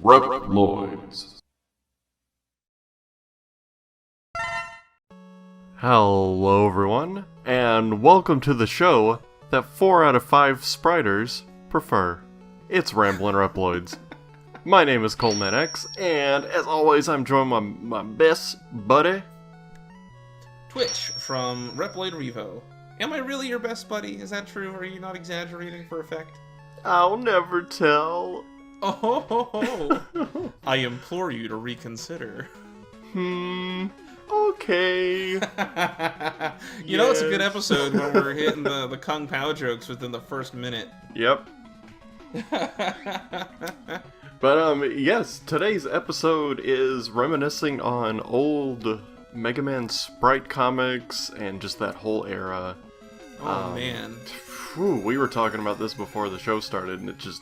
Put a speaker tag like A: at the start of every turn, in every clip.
A: Reploids. Hello everyone, and welcome to the show that 4 out of 5 spriters prefer. It's Ramblin Reploids. My name is Coleman X, and as always I'm joined by my best buddy,
B: Twitch from Reploid REVO. Am I really your best buddy? Is that true? Are you not exaggerating for effect?
A: I'll never tell.
B: Oh, I implore you to reconsider.
A: Okay.
B: You know it's a good episode when we're hitting the Kung Pao jokes within the first minute.
A: Yep. But, yes, today's episode is reminiscing on old Mega Man Sprite comics and just that whole era.
B: Oh, man.
A: We were talking about this before the show started, and it's just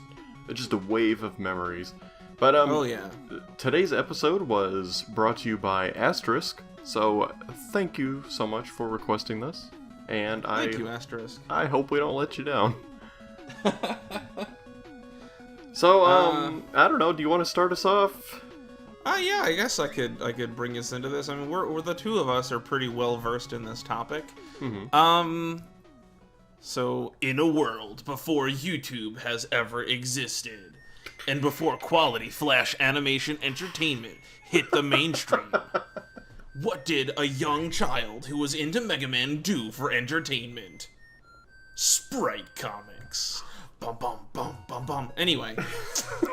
A: a wave of memories. But,
B: oh, yeah.
A: Today's episode was brought to you by Asterisk, so thank you so much for requesting this. And
B: Thank you, Asterisk.
A: I hope we don't let you down. So, I don't know, do you want to start us off?
B: Yeah, I guess I could bring us into this. I mean, we're the two of us are pretty well versed in this topic.
A: Mm-hmm.
B: So, in a world before YouTube has ever existed, and before quality flash animation entertainment hit the mainstream, what did a young child who was into Mega Man do for entertainment? Sprite comics. Bum bum bum bum bum. Anyway,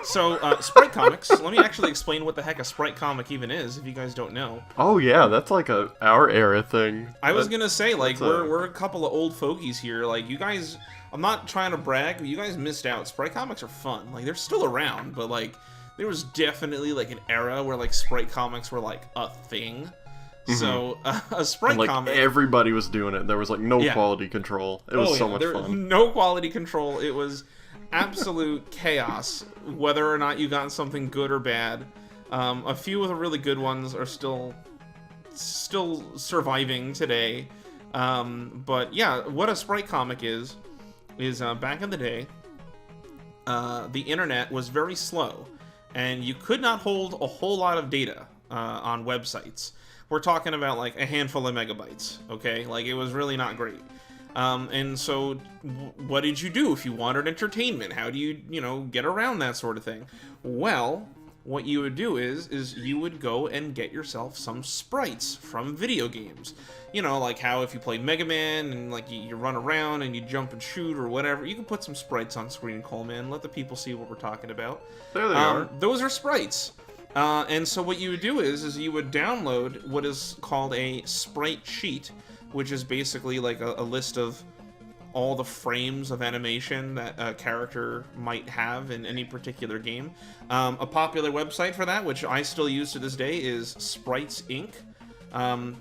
B: so Sprite comics. Let me actually explain what the heck a Sprite comic even is, if you guys don't know.
A: Oh yeah, that's like our era thing.
B: I was gonna say, like, we're a couple of old fogies here. Like, you guys, I'm not trying to brag, but you guys missed out. Sprite comics are fun. Like, they're still around, but like, there was definitely like an era where like Sprite comics were like a thing. Mm-hmm. So a Sprite comic,
A: everybody was doing it. There was like no quality control. It was so much fun.
B: No quality control. It was absolute chaos, whether or not you got something good or bad. A few of the really good ones are still surviving today. But yeah, what a Sprite comic is back in the day, the internet was very slow, and you could not hold a whole lot of data on websites. We're talking about like a handful of megabytes, okay? Like, it was really not great. And so what did you do if you wanted entertainment? How do you, get around that sort of thing? Well, what you would do is you would go and get yourself some sprites from video games. You know, like how if you play Mega Man and like you run around and you jump and shoot or whatever, you can put some sprites on screen, Coleman. Let the people see what we're talking about.
A: There they are.
B: Those are sprites. And so what you would do is you would download what is called a sprite sheet, which is basically like a list of all the frames of animation that a character might have in any particular game. A popular website for that, which I still use to this day, is Sprites Inc.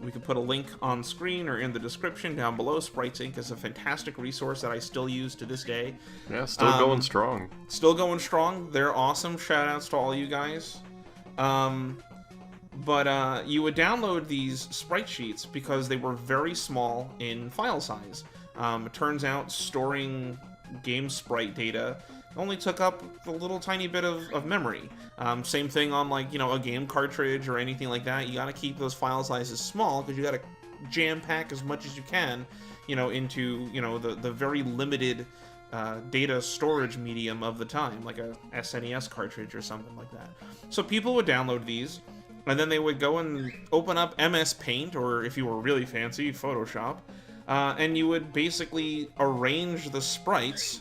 B: We could put a link on screen or in the description down below. Sprites Inc. is a fantastic resource that I still use to this day.
A: Yeah, still going strong.
B: Still going strong. They're awesome. Shout outs to all you guys. But you would download these sprite sheets because they were very small in file size. It turns out storing game sprite data only took up a little tiny bit of memory. Same thing on like, a game cartridge or anything like that. You gotta keep those file sizes small because you gotta jam pack as much as you can, into, the very limited data storage medium of the time, like a SNES cartridge or something like that. So people would download these, and then they would go and open up MS Paint, or if you were really fancy, Photoshop, and you would basically arrange the sprites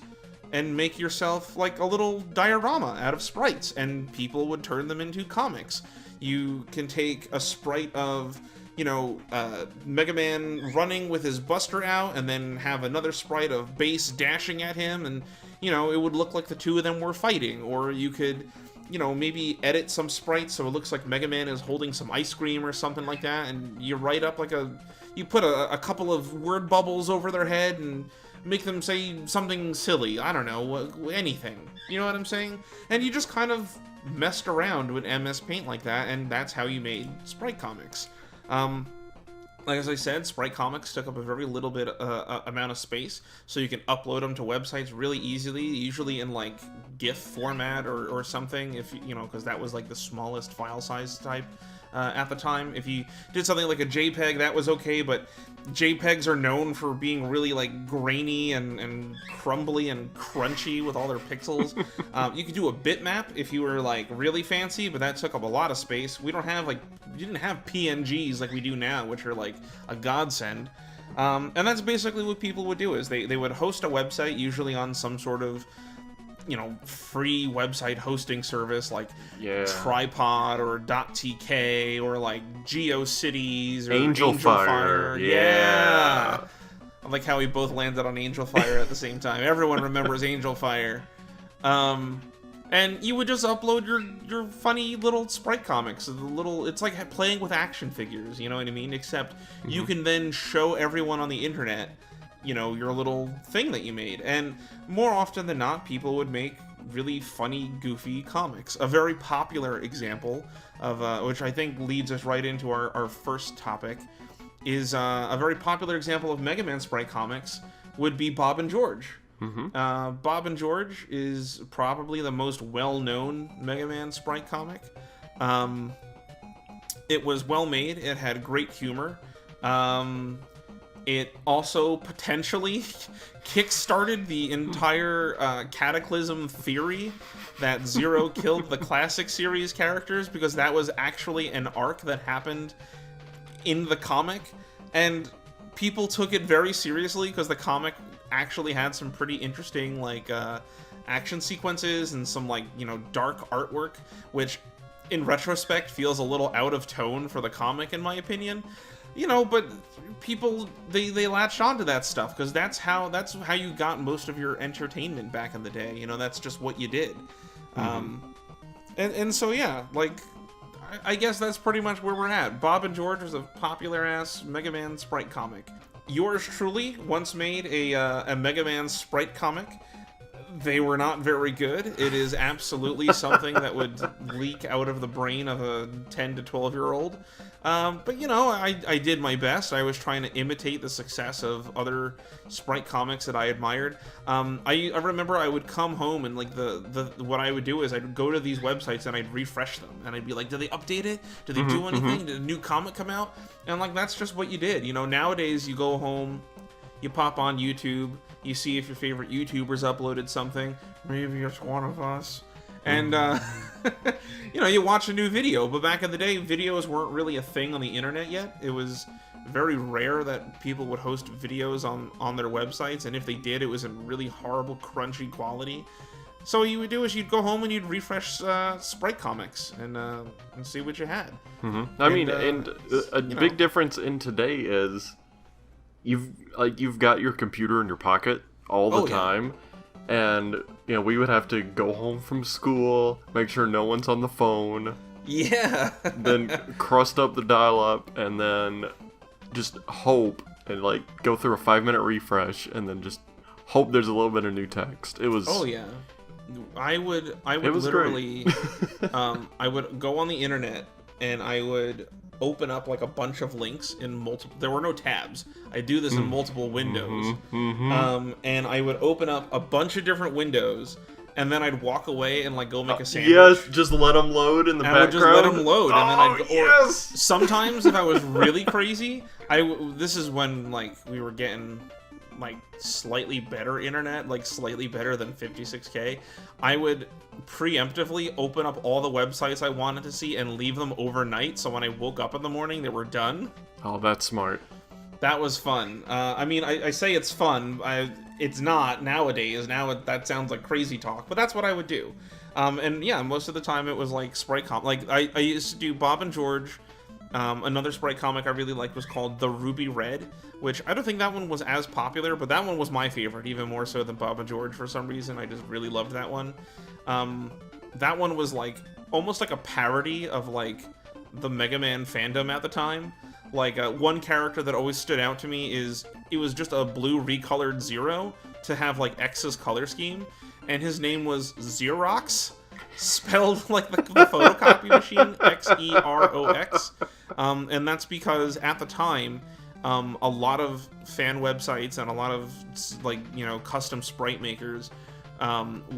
B: and make yourself like a little diorama out of sprites, and people would turn them into comics. You can take a sprite of Mega Man running with his Buster out, and then have another sprite of Bass dashing at him, and, it would look like the two of them were fighting. Or you could, maybe edit some sprites so it looks like Mega Man is holding some ice cream or something like that, and you write up like you put a couple of word bubbles over their head and make them say something silly. I don't know, anything. You know what I'm saying? And you just kind of messed around with MS Paint like that, and that's how you made sprite comics. Like as I said, Sprite comics took up a very little bit amount of space, so you can upload them to websites really easily, usually in like GIF format or something, if you know, because that was like the smallest file size type at the time. If you did something like a JPEG, that was okay, but JPEGs are known for being really like grainy and crumbly and crunchy with all their pixels. You could do a bitmap if you were like really fancy, but that took up a lot of space. We didn't have PNGs like we do now, which are like a godsend. And that's basically what people would do, is they would host a website, usually on some sort of, you know, free website hosting service like Tripod or .tk or like GeoCities or
A: Angelfire. Yeah.
B: I like how we both landed on Angelfire at the same time. Everyone remembers Angelfire. And you would just upload your funny little Sprite comics. It's like playing with action figures, you know what I mean? Except you can then show everyone on the internet, you know, your little thing that you made. And more often than not, people would make really funny, goofy comics. A very popular example of, which I think leads us right into our first topic, is a very popular example of Mega Man Sprite comics would be Bob and George. Bob and George is probably the most well-known Mega Man Sprite comic. It was well made. It had great humor. It also potentially kick-started the entire Cataclysm theory that Zero killed the classic series characters, because that was actually an arc that happened in the comic, and people took it very seriously because the comic actually had some pretty interesting like action sequences and some like, you know, dark artwork, which in retrospect feels a little out of tone for the comic in my opinion. You know, but people they latched onto that stuff because that's how you got most of your entertainment back in the day. You know, that's just what you did. And so yeah, like I guess that's pretty much where we're at. Bob and George was a popular ass Mega Man Sprite comic. Yours truly once made a Mega Man Sprite comic. They were not very good. It is absolutely something that would leak out of the brain of a 10 to 12-year-old. But, you know, I did my best. I was trying to imitate the success of other Sprite comics that I admired. I remember I would come home and, like, what I would do is I'd go to these websites and I'd refresh them. And I'd be like, did they update it? Did they do anything? Did a new comic come out? And, like, that's just what you did. You know, nowadays you go home, you pop on YouTube, you see if your favorite YouTuber's uploaded something. Maybe it's one of us. And, you know, you watch a new video. But back in the day, videos weren't really a thing on the internet yet. It was very rare that people would host videos on their websites. And if they did, it was in really horrible, crunchy quality. So what you would do is you'd go home and you'd refresh Sprite comics and see what you had.
A: I mean, a big difference in today is you've got your computer in your pocket all the time. And, you know, we would have to go home from school, make sure no one's on the phone.
B: Yeah.
A: Then crust up the dial-up, and then just hope, and, like, go through a 5-minute refresh, and then just hope there's a little bit of new text. It was...
B: Oh, yeah. I would literally... I would go on the internet, and I would open up like a bunch of links in multiple. There were no tabs. I do this in multiple windows, and I would open up a bunch of different windows, and then I'd walk away and like go make a sandwich.
A: Yes, just let them load in the background.
B: I would just let them load, and then I'd.
A: Yes.
B: Sometimes, if I was really crazy, this is when like we were getting like slightly better internet, like slightly better than 56K. I would preemptively open up all the websites I wanted to see and leave them overnight, so when I woke up in the morning they were done.
A: Oh, that's smart.
B: That was fun. I mean, I say it's fun. It's not nowadays. Now that sounds like crazy talk, but that's what I would do. And yeah, most of the time it was like Sprite comic. Like I used to do Bob and George. Another Sprite comic I really liked was called The Ruby Red, which I don't think that one was as popular, but that one was my favorite, even more so than Bob and George for some reason. I just really loved that one. That one was like almost like a parody of like the Mega Man fandom at the time. Like one character that always stood out to me is it was just a blue recolored Zero to have like X's color scheme, and his name was Xerox, spelled like the photocopy machine, Xerox. And that's because at the time a lot of fan websites and a lot of like custom sprite makers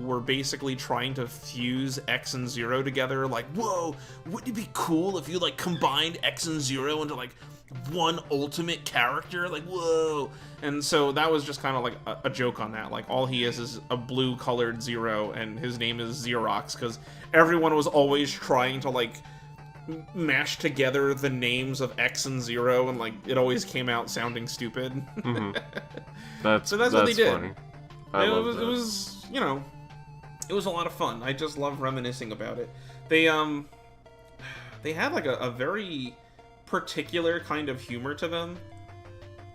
B: were basically trying to fuse X and Zero together. Like, whoa, wouldn't it be cool if you like combined X and Zero into like one ultimate character? Like, whoa. And so that was just kind of like a joke on that. Like, all he is a blue colored Zero, and his name is Xerox, because everyone was always trying to like mash together the names of X and Zero, and like it always came out sounding stupid.
A: Mm-hmm.
B: So that's what they did.
A: Funny.
B: It was it was a lot of fun. I just love reminiscing about it. They had like a very particular kind of humor to them.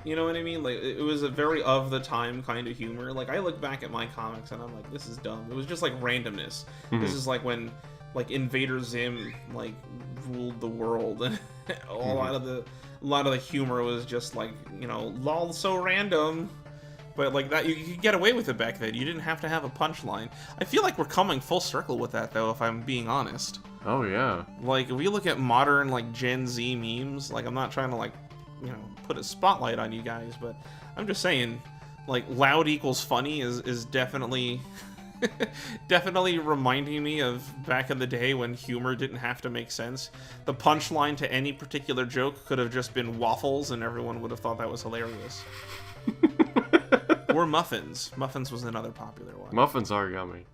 B: You know what I mean? Like, it was a very of the time kind of humor. Like, I look back at my comics and I'm like, this is dumb. It was just like randomness. Mm-hmm. This is like when like Invader Zim like ruled the world, and a lot of the humor was just like, lol, so random. But like that, you could get away with it back then. You didn't have to have a punchline. I feel like we're coming full circle with that, though, if I'm being honest.
A: Oh yeah.
B: Like, if we look at modern like Gen Z memes, like, I'm not trying to like put a spotlight on you guys, but I'm just saying, like, loud equals funny is definitely definitely reminding me of back in the day when humor didn't have to make sense. The punchline to any particular joke could have just been waffles, and everyone would have thought that was hilarious. Or muffins. Muffins was another popular one.
A: Muffins are yummy.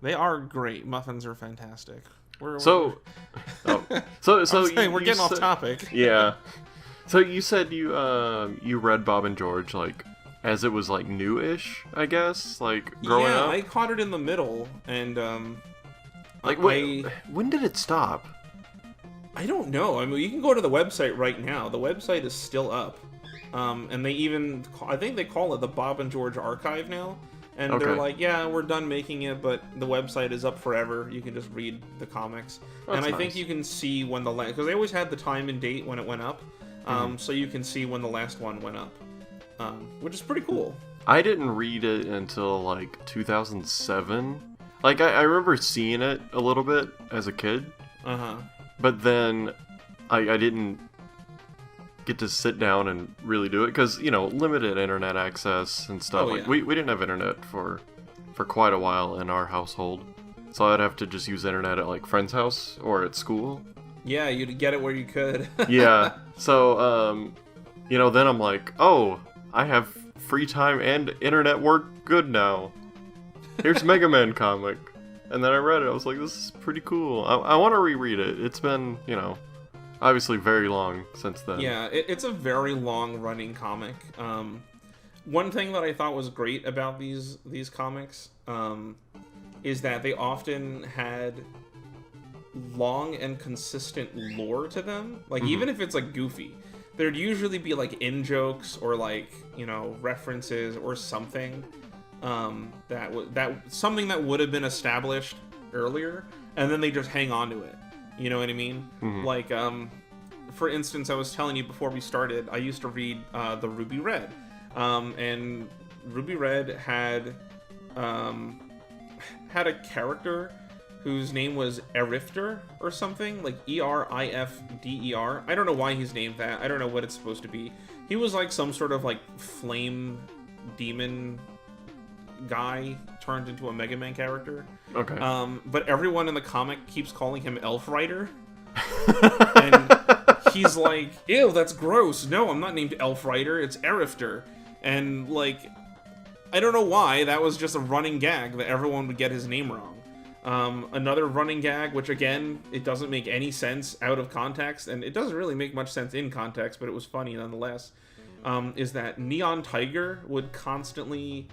B: They are great. Muffins are fantastic.
A: So
B: we're getting off topic.
A: Yeah. So you said you read Bob and George like as it was like new-ish, I guess, like growing up.
B: Yeah, I caught it in the middle, and
A: like when did it stop?
B: I don't know. I mean, you can go to the website right now. The website is still up. And I think they call it the Bob and George Archive now. And They're like, yeah, we're done making it, but the website is up forever. You can just read the comics. And I think you can see when because they always had the time and date when it went up. So you can see when the last one went up, which is pretty cool.
A: I didn't read it until like 2007. Like, I remember seeing it a little bit as a kid.
B: Uh-huh.
A: But then I didn't get to sit down and really do it because, limited internet access and stuff.
B: Oh,
A: like,
B: yeah.
A: we didn't have internet for quite a while in our household. So I'd have to just use internet at like friend's house or at school.
B: Yeah, you'd get it where you could.
A: Yeah. So, then I'm like, oh, I have free time and internet work good now. Here's Mega Man comic. And then I read it. I was like, this is pretty cool. I want to reread it. It's been, obviously very long since then.
B: Yeah, it's a very long-running comic. One thing that I thought was great about these comics is that they often had long and consistent lore to them. Like, even if it's like goofy, there'd usually be like in-jokes or like, references or something something that would have been established earlier, and then they just hang on to it. You know what I mean? Mm-hmm. Like, for instance, I was telling you before we started, I used to read the Ruby Red. And Ruby Red had a character whose name was Erifter or something, like Erifder. I don't know why he's named that. I don't know what it's supposed to be. He was like some sort of like flame demon guy turned into a Mega Man character.
A: Okay.
B: But everyone in the comic keeps calling him Elf Rider. And he's like, ew, that's gross. No, I'm not named Elf Rider, it's Erifter. And like, I don't know why, that was just a running gag that everyone would get his name wrong. Another running gag, which again, it doesn't make any sense out of context, and it doesn't really make much sense in context, but it was funny nonetheless, is that Neon Tiger would constantly...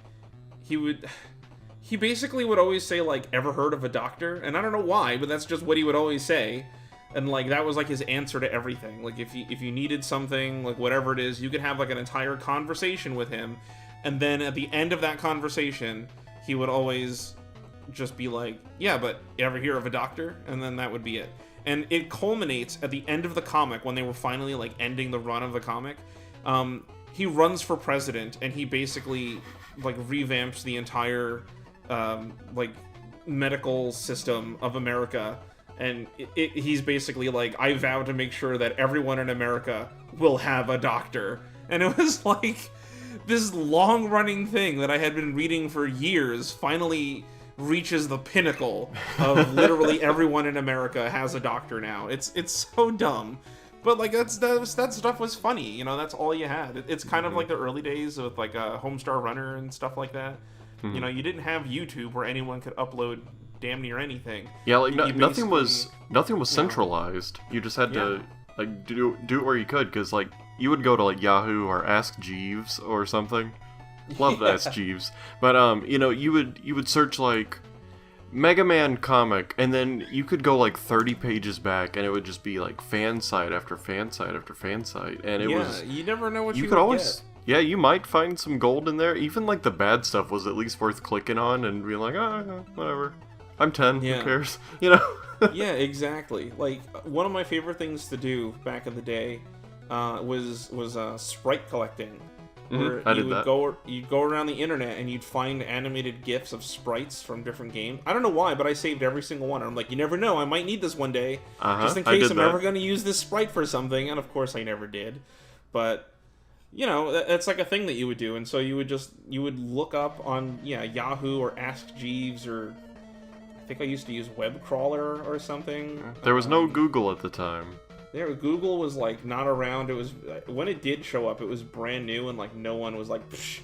B: He basically would always say, like, ever heard of a doctor? And I don't know why, but that's just what he would always say. And, like, that was, like, his answer to everything. Like, if you needed something, like, whatever it is, you could have, like, an entire conversation with him. And then at the end of that conversation, he would always just be like, yeah, but you ever hear of a doctor? And then that would be it. And it culminates at the end of the comic, when they were finally, like, ending the run of the comic. He runs for president, and he basically, like, revamps the entire, like, medical system of America. And he's basically like, I vow to make sure that everyone in America will have a doctor. And it was like this long-running thing that I had been reading for years finally reaches the pinnacle of literally everyone in America has a doctor now. It's so dumb. But like that stuff was funny, you know. That's all you had. It's kind of like the early days with like a Homestar Runner and stuff like that. You know, you didn't have YouTube where anyone could upload damn near anything.
A: Yeah, like nothing was centralized. You just had to like do it where you could, because like you would go to like Yahoo or Ask Jeeves or something. Love Ask Jeeves, but you know, you would search like Mega Man comic, and then you could go like 30 pages back, and it would just be like fan site after fan site after fan site, and it was.
B: You never know what
A: you
B: you
A: could
B: would
A: always.
B: get.
A: Yeah, you might find some gold in there. Even like the bad stuff was at least worth clicking on and being like, whatever. I'm 10.
B: Yeah.
A: Who cares? You know.
B: Yeah, exactly. Like one of my favorite things to do back in the day was sprite collecting. Where you'd go around the internet and you'd find animated GIFs of sprites from different games. I don't know why, but I saved every single one. I'm like, you never know, I might need this one day, just in case I'm ever going to use this sprite for something. And of course, I never did. But you know, that's like a thing that you would do. And so you would look up on Yahoo or Ask Jeeves, or I think I used to use Webcrawler or something.
A: There was no Google at the time.
B: Google was like not around. It was when it did show up, it was brand new, and like no one was like, psh,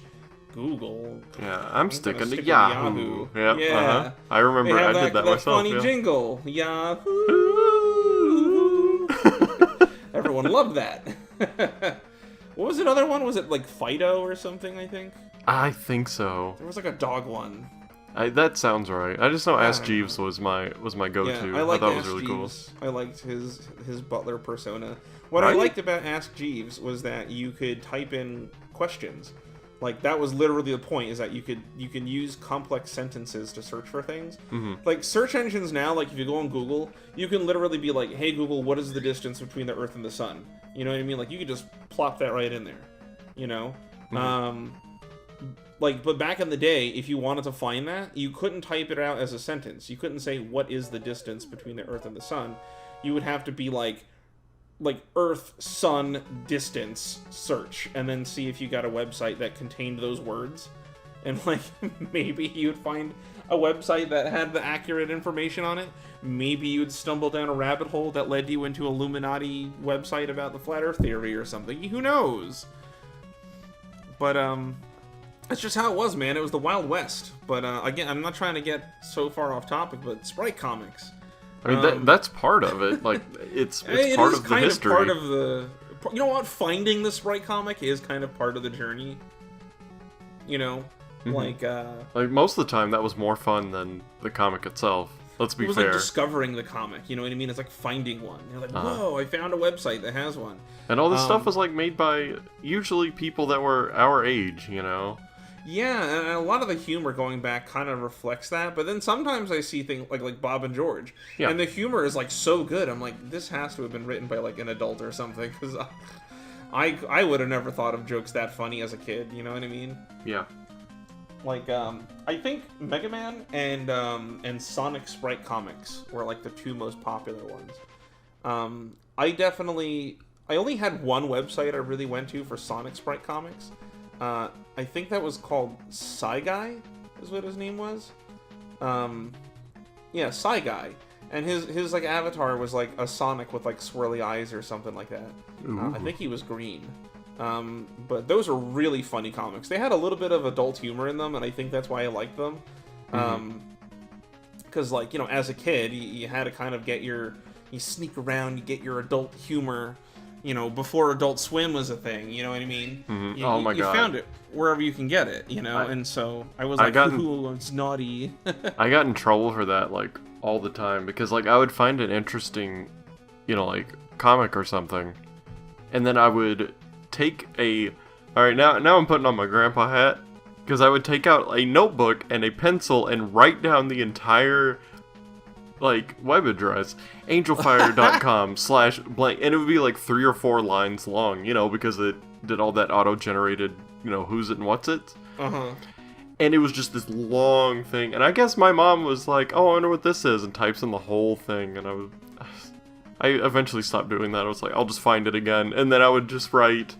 B: Google.
A: Yeah, I'm sticking to Yahoo. Yep,
B: yeah.
A: I remember I did that myself.
B: Funny jingle, Yahoo. Everyone loved that. What was another one? Was it like Fido or something? I think.
A: I think so.
B: There was like a dog one.
A: That sounds right. I just know Ask Jeeves was my go-to.
B: Yeah, I thought it was really cool. I liked his butler persona. What I liked about Ask Jeeves was that you could type in questions. Like that was literally the point, is that you can use complex sentences to search for things. Like search engines now, like if you go on Google, you can literally be like, "Hey Google, what is the distance between the Earth and the Sun?" You know what I mean? Like you could just plop that right in there. You know? But back in the day, if you wanted to find that, you couldn't type it out as a sentence. You couldn't say, what is the distance between the Earth and the Sun? You would have to be like Earth, Sun, distance, search, and then see if you got a website that contained those words. And, like, maybe you'd find a website that had the accurate information on it. Maybe you'd stumble down a rabbit hole that led you into Illuminati website about the Flat Earth theory or something. Who knows? But, that's just how it was, man. It was the Wild West. But, again, I'm not trying to get so far off topic, but Sprite comics.
A: I mean, that's part of it. Like, it's part of the history.
B: Part of the... You know what? Finding the Sprite comic is kind of part of the journey. You know? Like,
A: most of the time, that was more fun than the comic itself. Let's be fair.
B: It was like discovering the comic, you know what I mean? It's like finding one. You're like, whoa, I found a website that has one.
A: And all this stuff was, like, made by usually people that were our age, you know?
B: Yeah, and a lot of the humor going back kind of reflects that, but then sometimes I see things like Bob and George, and the humor is like so good. I'm like, this has to have been written by like an adult or something, because I would have never thought of jokes that funny as a kid. You know what I mean?
A: Yeah.
B: Like I think Mega Man and Sonic Sprite comics were like the two most popular ones. I only had one website I really went to for Sonic Sprite comics. I think that was called Psy Guy, is what his name was. Yeah, Psy Guy. And his like avatar was like a Sonic with like swirly eyes or something like that. I think he was green. But those are really funny comics. They had a little bit of adult humor in them, and I think that's why I liked them. Because like, you know, as a kid, you had to kind of you sneak around, you get your adult humor, you know, before Adult Swim was a thing, you know what I mean?
A: God.
B: You found it wherever you can get it, you know? And so I was like, ooh, it's naughty.
A: I got in trouble for that, like, all the time, because, like, I would find an interesting, you know, like, comic or something, and then I would take alright, now I'm putting on my grandpa hat, because I would take out a notebook and a pencil and write down the entire, like, web address, angelfire.com/blank, and it would be like 3 or 4 lines long, you know, because it did all that auto-generated, you know, who's it and what's it. And it was just this long thing, and I guess my mom was like, oh, I wonder what this is, and types in the whole thing, and I eventually stopped doing that. I was like, I'll just find it again, and then I would just write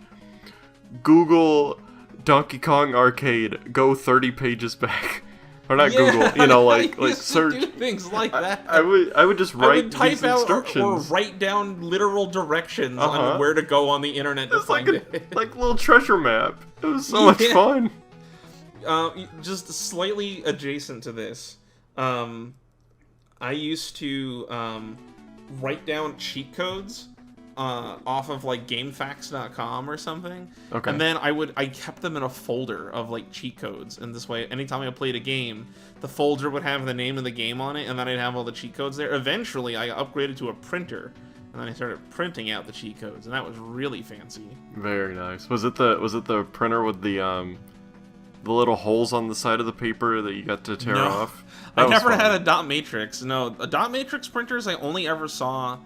A: Google Donkey Kong Arcade, go 30 pages back. Or not Google, like search.
B: Do things like that.
A: I would just write
B: type
A: these
B: out
A: instructions.
B: or write down literal directions on where to go on the internet to find it.
A: Like a little treasure map. It was so much fun.
B: Just slightly adjacent to this, I used to write down cheat codes off of like GameFAQs.com or something.
A: Okay.
B: And then I kept them in a folder of like cheat codes, and this way, anytime I played a game, the folder would have the name of the game on it, and then I'd have all the cheat codes there. Eventually, I upgraded to a printer, and then I started printing out the cheat codes, and that was really fancy.
A: Very nice. Was it the printer with the little holes on the side of the paper that you got to tear off?
B: I never had a dot matrix. No, a dot matrix printers I only ever saw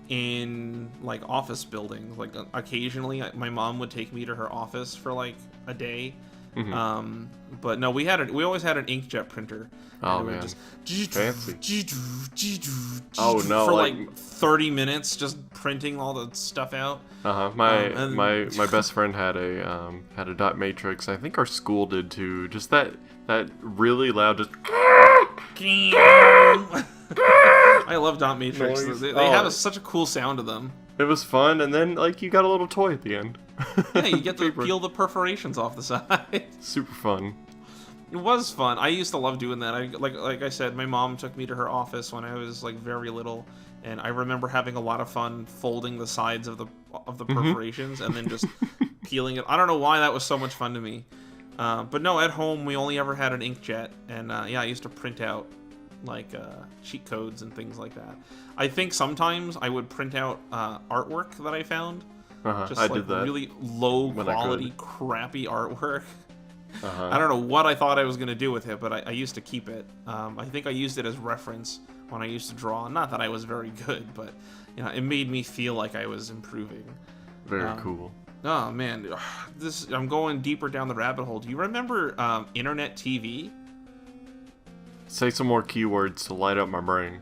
B: in like office buildings. Like occasionally my mom would take me to her office for like a day. Mm-hmm. But no, we always had an inkjet printer.
A: Oh man, fancy. Oh no,
B: for like 30 minutes just printing all the stuff out.
A: My best friend had a dot matrix. I think our school did too. Just that really loud just
B: I love dot matrix. They have such a cool sound to them.
A: It was fun, and then like you got a little toy at the end.
B: Yeah, you get to peel the perforations off the side.
A: Super fun.
B: It was fun. I used to love doing that. Like I said, my mom took me to her office when I was like very little, and I remember having a lot of fun folding the sides of the perforations and then just peeling it. I don't know why that was so much fun to me. But no, at home we only ever had an inkjet, and I used to print out like cheat codes and things like that. I think sometimes I would print out artwork that I found. Just like really low quality, crappy artwork. I don't know what I thought I was going to do with it, but I used to keep it. I think I used it as reference when I used to draw. Not that I was very good, but it made me feel like I was improving.
A: Very cool.
B: Oh man, I'm going deeper down the rabbit hole. Do you remember internet TV?
A: Say some more keywords to light up my brain.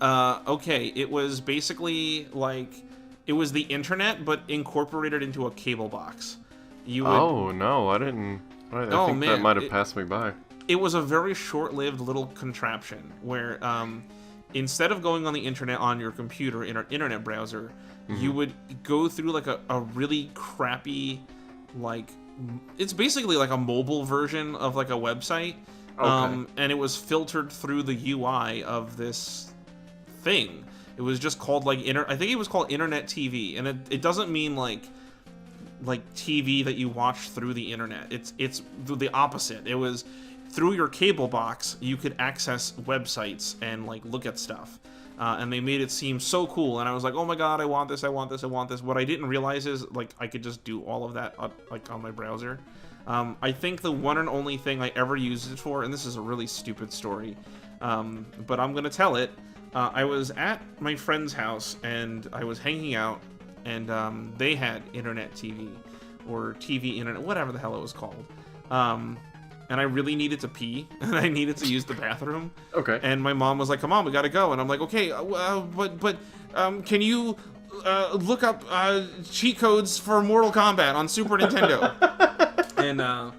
B: Okay, it was basically like it was the internet, but incorporated into a cable box.
A: Oh no, I didn't. I think that might have passed me by.
B: It was a very short-lived little contraption where instead of going on the internet on your computer in an internet browser, you would go through like a really crappy, like it's basically like a mobile version of like a website. Okay. And it was filtered through the UI of this thing. It was just called like I think it was called Internet TV, and it doesn't mean like TV that you watch through the internet. It's the opposite. It was through your cable box you could access websites and like look at stuff. And they made it seem so cool, and I was like, oh my god, I want this, I want this, I want this. What I didn't realize is like I could just do all of that like on my browser. I think the one and only thing I ever used it for, and this is a really stupid story, but I'm gonna tell it. I was at my friend's house and I was hanging out, and they had internet TV or TV internet, whatever the hell it was called. And I really needed to pee, and I needed to use the bathroom. Okay. And my mom was like, "Come on, we gotta go." And I'm like, "Okay, but can you look up cheat codes for Mortal Kombat on Super Nintendo?" And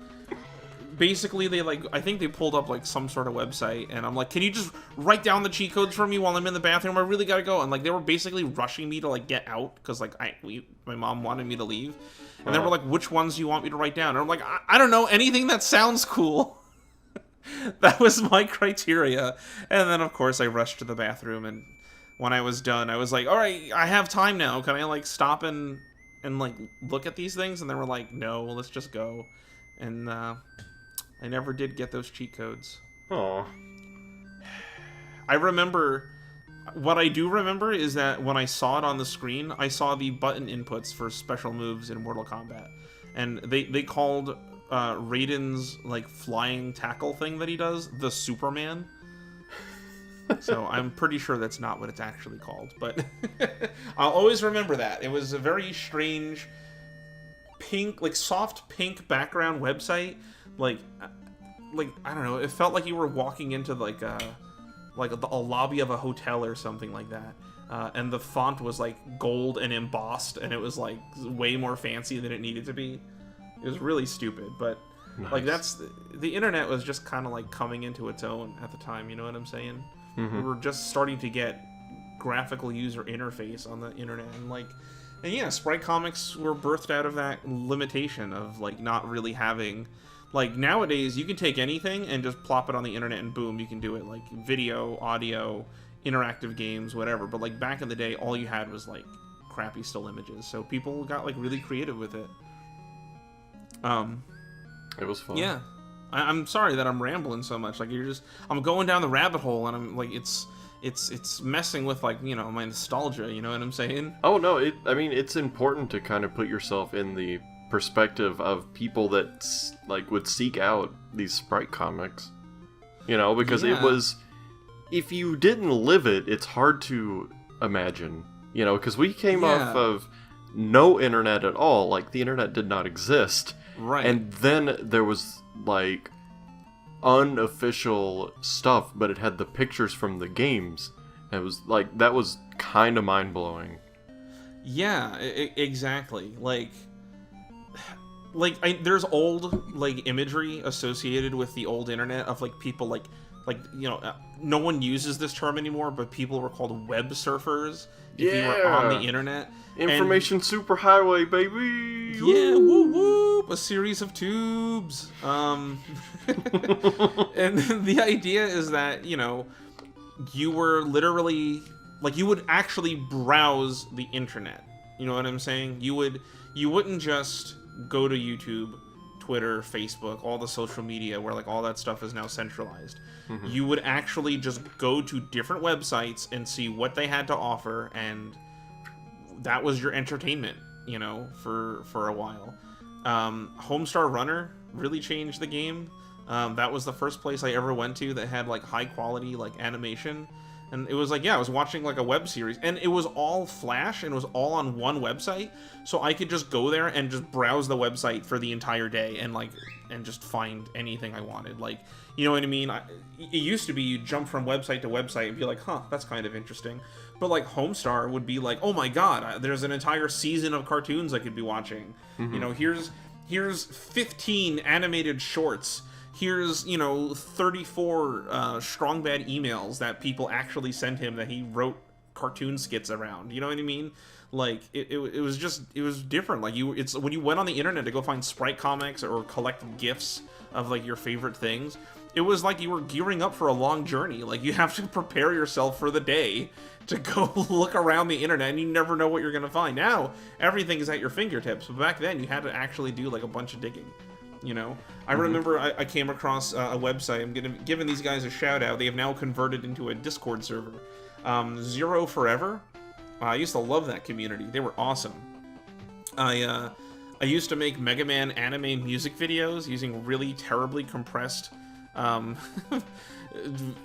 B: basically, I think they pulled up like some sort of website, and I'm like, "Can you just write down the cheat codes for me while I'm in the bathroom? I really gotta go." And like they were basically rushing me to like get out because like my mom wanted me to leave. And they were like, which ones do you want me to write down? And I'm like, I don't know, anything that sounds cool. That was my criteria. And then, of course, I rushed to the bathroom. And when I was done, I was like, all right, I have time now. Can I, like, stop and like, look at these things? And they were like, no, let's just go. And I never did get those cheat codes.
A: Aw.
B: I remember... What I do remember is that when I saw it on the screen, I saw the button inputs for special moves in Mortal Kombat. And they called Raiden's, like, flying tackle thing that he does the Superman. So I'm pretty sure that's not what it's actually called. But I'll always remember that. It was a very strange pink, like, soft pink background website. Like, I don't know, it felt like you were walking into, like a lobby of a hotel or something like that. And the font was like gold and embossed, and it was like way more fancy than it needed to be. It was really stupid, but like
A: Nice.
B: the internet was just kind of like coming into its own at the time. You know what I'm saying? We
A: Mm-hmm.
B: were just starting to get graphical user interface on the internet, and yeah, sprite comics were birthed out of that limitation of like not really having. Like nowadays, you can take anything and just plop it on the internet, and boom, you can do it. Like video, audio, interactive games, whatever. But like back in the day, all you had was like crappy still images. So people got like really creative with it.
A: It was fun.
B: Yeah, I'm sorry that I'm rambling so much. Like I'm going down the rabbit hole, and I'm like, it's messing with like my nostalgia. You know what I'm saying?
A: Oh no, I mean, it's important to kind of put yourself in the perspective of people that like would seek out these sprite comics. Because it
B: Yeah.
A: was, if you didn't live it, it's hard to imagine. Because we came
B: Yeah.
A: off of no internet at all. Like the internet did not exist.
B: Right.
A: And then there was like unofficial stuff, but it had the pictures from the games. And it was like, that was kind of mind blowing.
B: Yeah, exactly. There's old like imagery associated with the old internet of like people like no one uses this term anymore, but people were called web surfers if you were on the internet.
A: Information superhighway, baby.
B: Yeah, whoop whoop, a series of tubes. And the idea is that you were literally like, you would actually browse the internet. You know what I'm saying? You wouldn't just go to YouTube, Twitter, Facebook, all the social media where like all that stuff is now centralized.
A: Mm-hmm.
B: You would actually just go to different websites and see what they had to offer, and that was your entertainment, for a while. Homestar Runner really changed the game. That was the first place I ever went to that had like high quality like animation. And it was like, I was watching like a web series, and it was all Flash, and it was all on one website, so I could just go there and just browse the website for the entire day and just find anything I wanted. Like, you know what I mean? It used to be you jump from website to website and be like, that's kind of interesting. But like Homestar would be like, oh my god, there's an entire season of cartoons I could be watching.
A: Mm-hmm.
B: Here's 15 animated shorts. Here's 34 strong bad emails that people actually sent him that he wrote cartoon skits around. You know what I mean? Like it was different. Like it's when you went on the internet to go find sprite comics or collect gifs of like your favorite things, it was like you were gearing up for a long journey. Like you have to prepare yourself for the day to go look around the internet, and you never know what you're gonna find. Now everything is at your fingertips, but back then you had to actually do like a bunch of digging. I remember I came across a website. I'm giving these guys a shout out. They have now converted into a Discord server. Zero Forever. I used to love that community. They were awesome. I used to make Mega Man anime music videos using really terribly compressed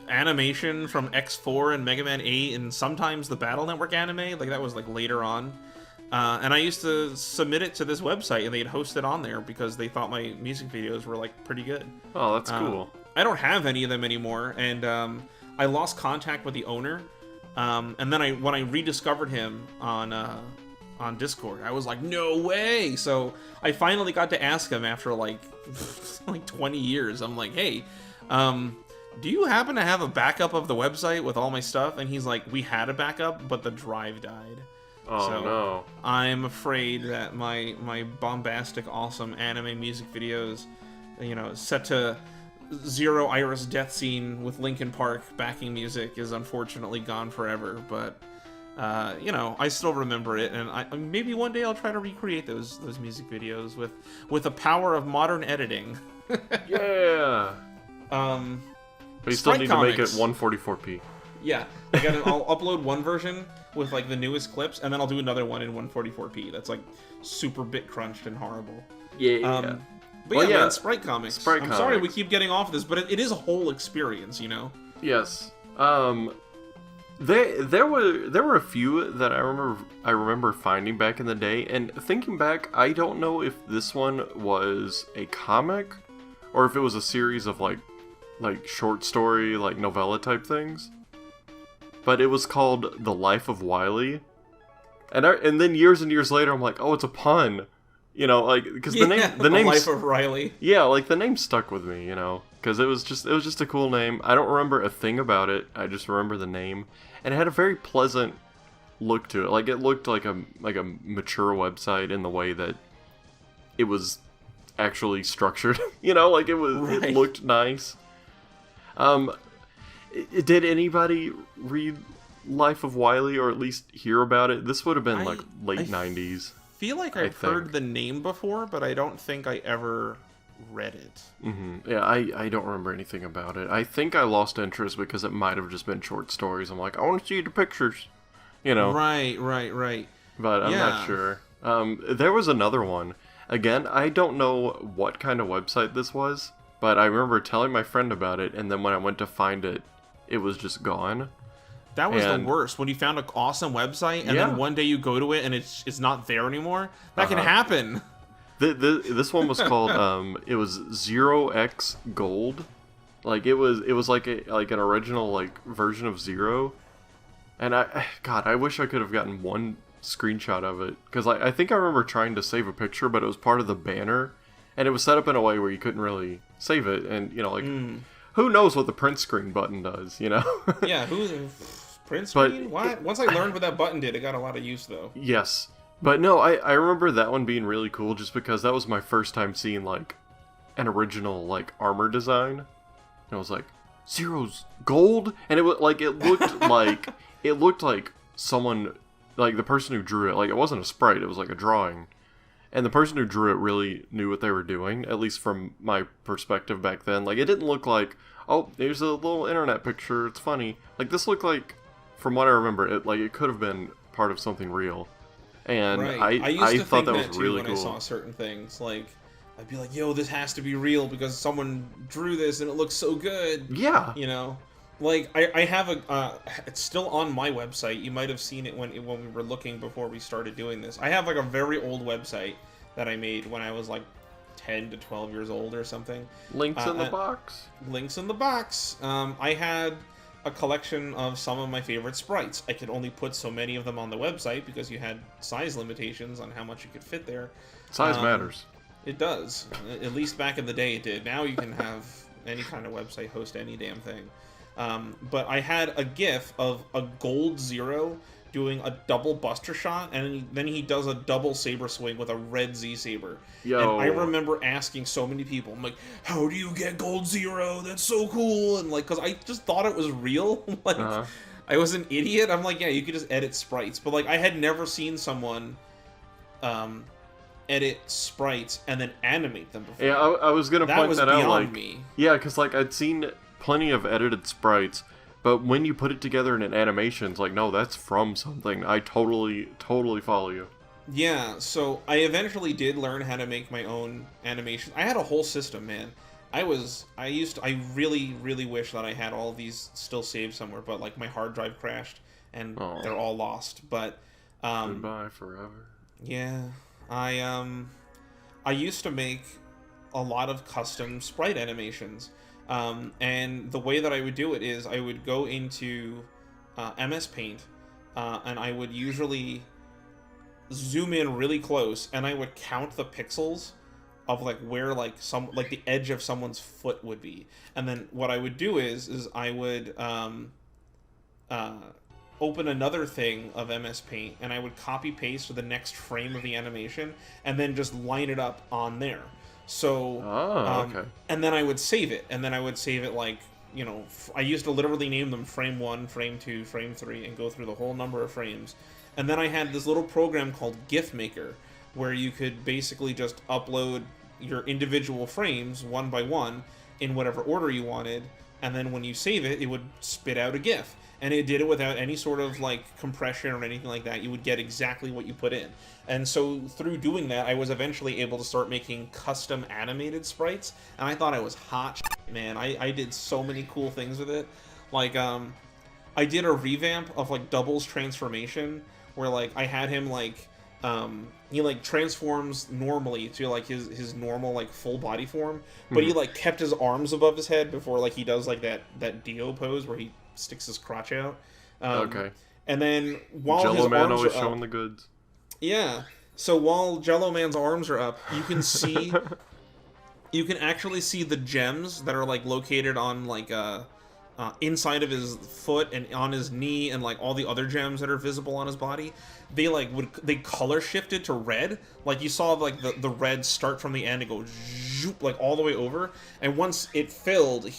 B: animation from X4 and Mega Man 8, and sometimes the Battle Network anime. Like that was like later on. And I used to submit it to this website, and they'd host it on there because they thought my music videos were like pretty good.
A: Oh, that's cool.
B: I don't have any of them anymore, and I lost contact with the owner. And then when I rediscovered him on Discord, I was like, no way! So I finally got to ask him after like 20 years. I'm like, hey, do you happen to have a backup of the website with all my stuff? And he's like, we had a backup, but the drive died.
A: Oh,
B: So,
A: no.
B: I'm afraid that my bombastic, awesome anime music videos, set to Zero Iris Death Scene with Linkin Park backing music, is unfortunately gone forever. But I still remember it, and maybe one day I'll try to recreate those music videos with the power of modern editing.
A: Yeah. But you still
B: Sprite
A: need
B: comics.
A: to make it 144p.
B: Yeah, I'll upload one version with like the newest clips, and then I'll do another one in 144p. That's like super bit crunched and horrible.
A: Yeah.
B: But
A: Well,
B: yeah,
A: yeah,
B: man, Sprite comics.
A: Sprite
B: I'm sorry we
A: comics.
B: keep getting off this, but it is a whole experience,
A: Yes. There were a few that I remember finding back in the day, and thinking back, I don't know if this one was a comic or if it was a series of like short story, like novella type things. But it was called The Life of Wily. And then years and years later, I'm like, oh, it's a pun. You know, like, because
B: Yeah,
A: the name,
B: Life of Riley.
A: yeah, like the name stuck with me, you know, because it was just a cool name. I don't remember a thing about it. I just remember the name, and it had a very pleasant look to it. Like it looked like a mature website in the way that it was actually structured. You know, like
B: Right.
A: it looked nice. Did anybody read Life of Wiley or at least hear about it? This would have been like late 90s.
B: Feel like I've heard the name before, but I don't think I ever read it.
A: Yeah, I don't remember anything about it. I think I lost interest because it might have just been short stories. I'm like, I want to see the pictures, you know.
B: Right.
A: But I'm not sure. There was another one. Again, I don't know what kind of website this was, but I remember telling my friend about it, and then when I went to find it, it was just gone.
B: That was the worst. When you found an awesome website, and then one day you go to it and it's not there anymore. That can happen.
A: This one was called it was 0x Gold. Like it was like an original like version of Zero. And I wish I could have gotten one screenshot of it, because I think I remember trying to save a picture, but it was part of the banner, and it was set up in a way where you couldn't really save it, and you know, like who knows what the print screen button does, you know?
B: Yeah, print screen? What? Once I learned what that button did, it got a lot of use though.
A: Yes. But no, I remember that one being really cool just because that was my first time seeing like an original like armor design. And I was like, Zero's gold? And it was like it looked like someone, like the person who drew it, like it wasn't a sprite, it was like a drawing. And the person who drew it really knew what they were doing, at least from my perspective back then. Like it didn't look like, oh, there's a little internet picture, it's funny. Like this looked like, from what I remember, it could have been part of something real. And
B: right.
A: I thought that was really
B: cool. When I saw certain things, like I'd be like, "Yo, this has to be real because someone drew this and it looks so good."
A: Yeah,
B: you know, like I have it's still on my website. You might have seen it when we were looking before we started doing this. I have like a very old website that I made when I was like 10 to 12 years old or something.
A: Links in the box.
B: Links in the box. I had a collection of some of my favorite sprites. I could only put so many of them on the website because you had size limitations on how much you could fit there.
A: Size matters.
B: It does. At least back in the day it did. Now you can have any kind of website host any damn thing. But I had a GIF of a gold Zero doing a double Buster Shot, and then he does a double saber swing with a red Z saber.
A: Yo.
B: And I remember asking so many people, I'm like, how do you get gold Zero? That's so cool. And like, because I just thought it was real. Like, I was an idiot. I'm like, yeah, you could just edit sprites. But like, I had never seen someone edit sprites and then animate them before.
A: Yeah, I was gonna point that out. Like,
B: me.
A: Yeah, because like I'd seen plenty of edited sprites, but when you put it together in an animation, it's like, no, that's from something. I totally follow you.
B: Yeah, so I eventually did learn how to make my own animation. I had a whole system, man. I really wish that I had all of these still saved somewhere, but like my hard drive crashed and they're all lost. But
A: goodbye forever.
B: Yeah, I used to make a lot of custom sprite animations. And the way that I would do it is I would go into MS Paint, and I would usually zoom in really close, and I would count the pixels of like where like the edge of someone's foot would be. And then what I would do is I would open another thing of MS Paint, and I would copy paste to the next frame of the animation, and then just line it up on there. So,
A: okay.
B: And then I would save it, and then I would save it like, you know, I used to literally name them frame 1, frame 2, frame 3, and go through the whole number of frames. And then I had this little program called GIF Maker, where you could basically just upload your individual frames one by one in whatever order you wanted, and then when you save it, it would spit out a GIF. And it did it without any sort of like compression or anything like that. You would get exactly what you put in. And so through doing that, I was eventually able to start making custom animated sprites. And I thought I was hot shit, man. I did so many cool things with it. Like, I did a revamp of like Double's transformation, where like I had him like, he like transforms normally to like his normal like full body form, but he like kept his arms above his head before like he does like that Dio pose where he sticks his crotch out.
A: Okay.
B: And then while
A: Jello
B: his
A: Man
B: arms
A: always
B: are
A: showing
B: up,
A: the goods.
B: yeah. So while Jello Man's arms are up, you can see, you can actually see the gems that are like located on like inside of his foot and on his knee, and like all the other gems that are visible on his body. They color shifted to red. Like you saw like the red start from the end and go zoop, like all the way over. And once it filled,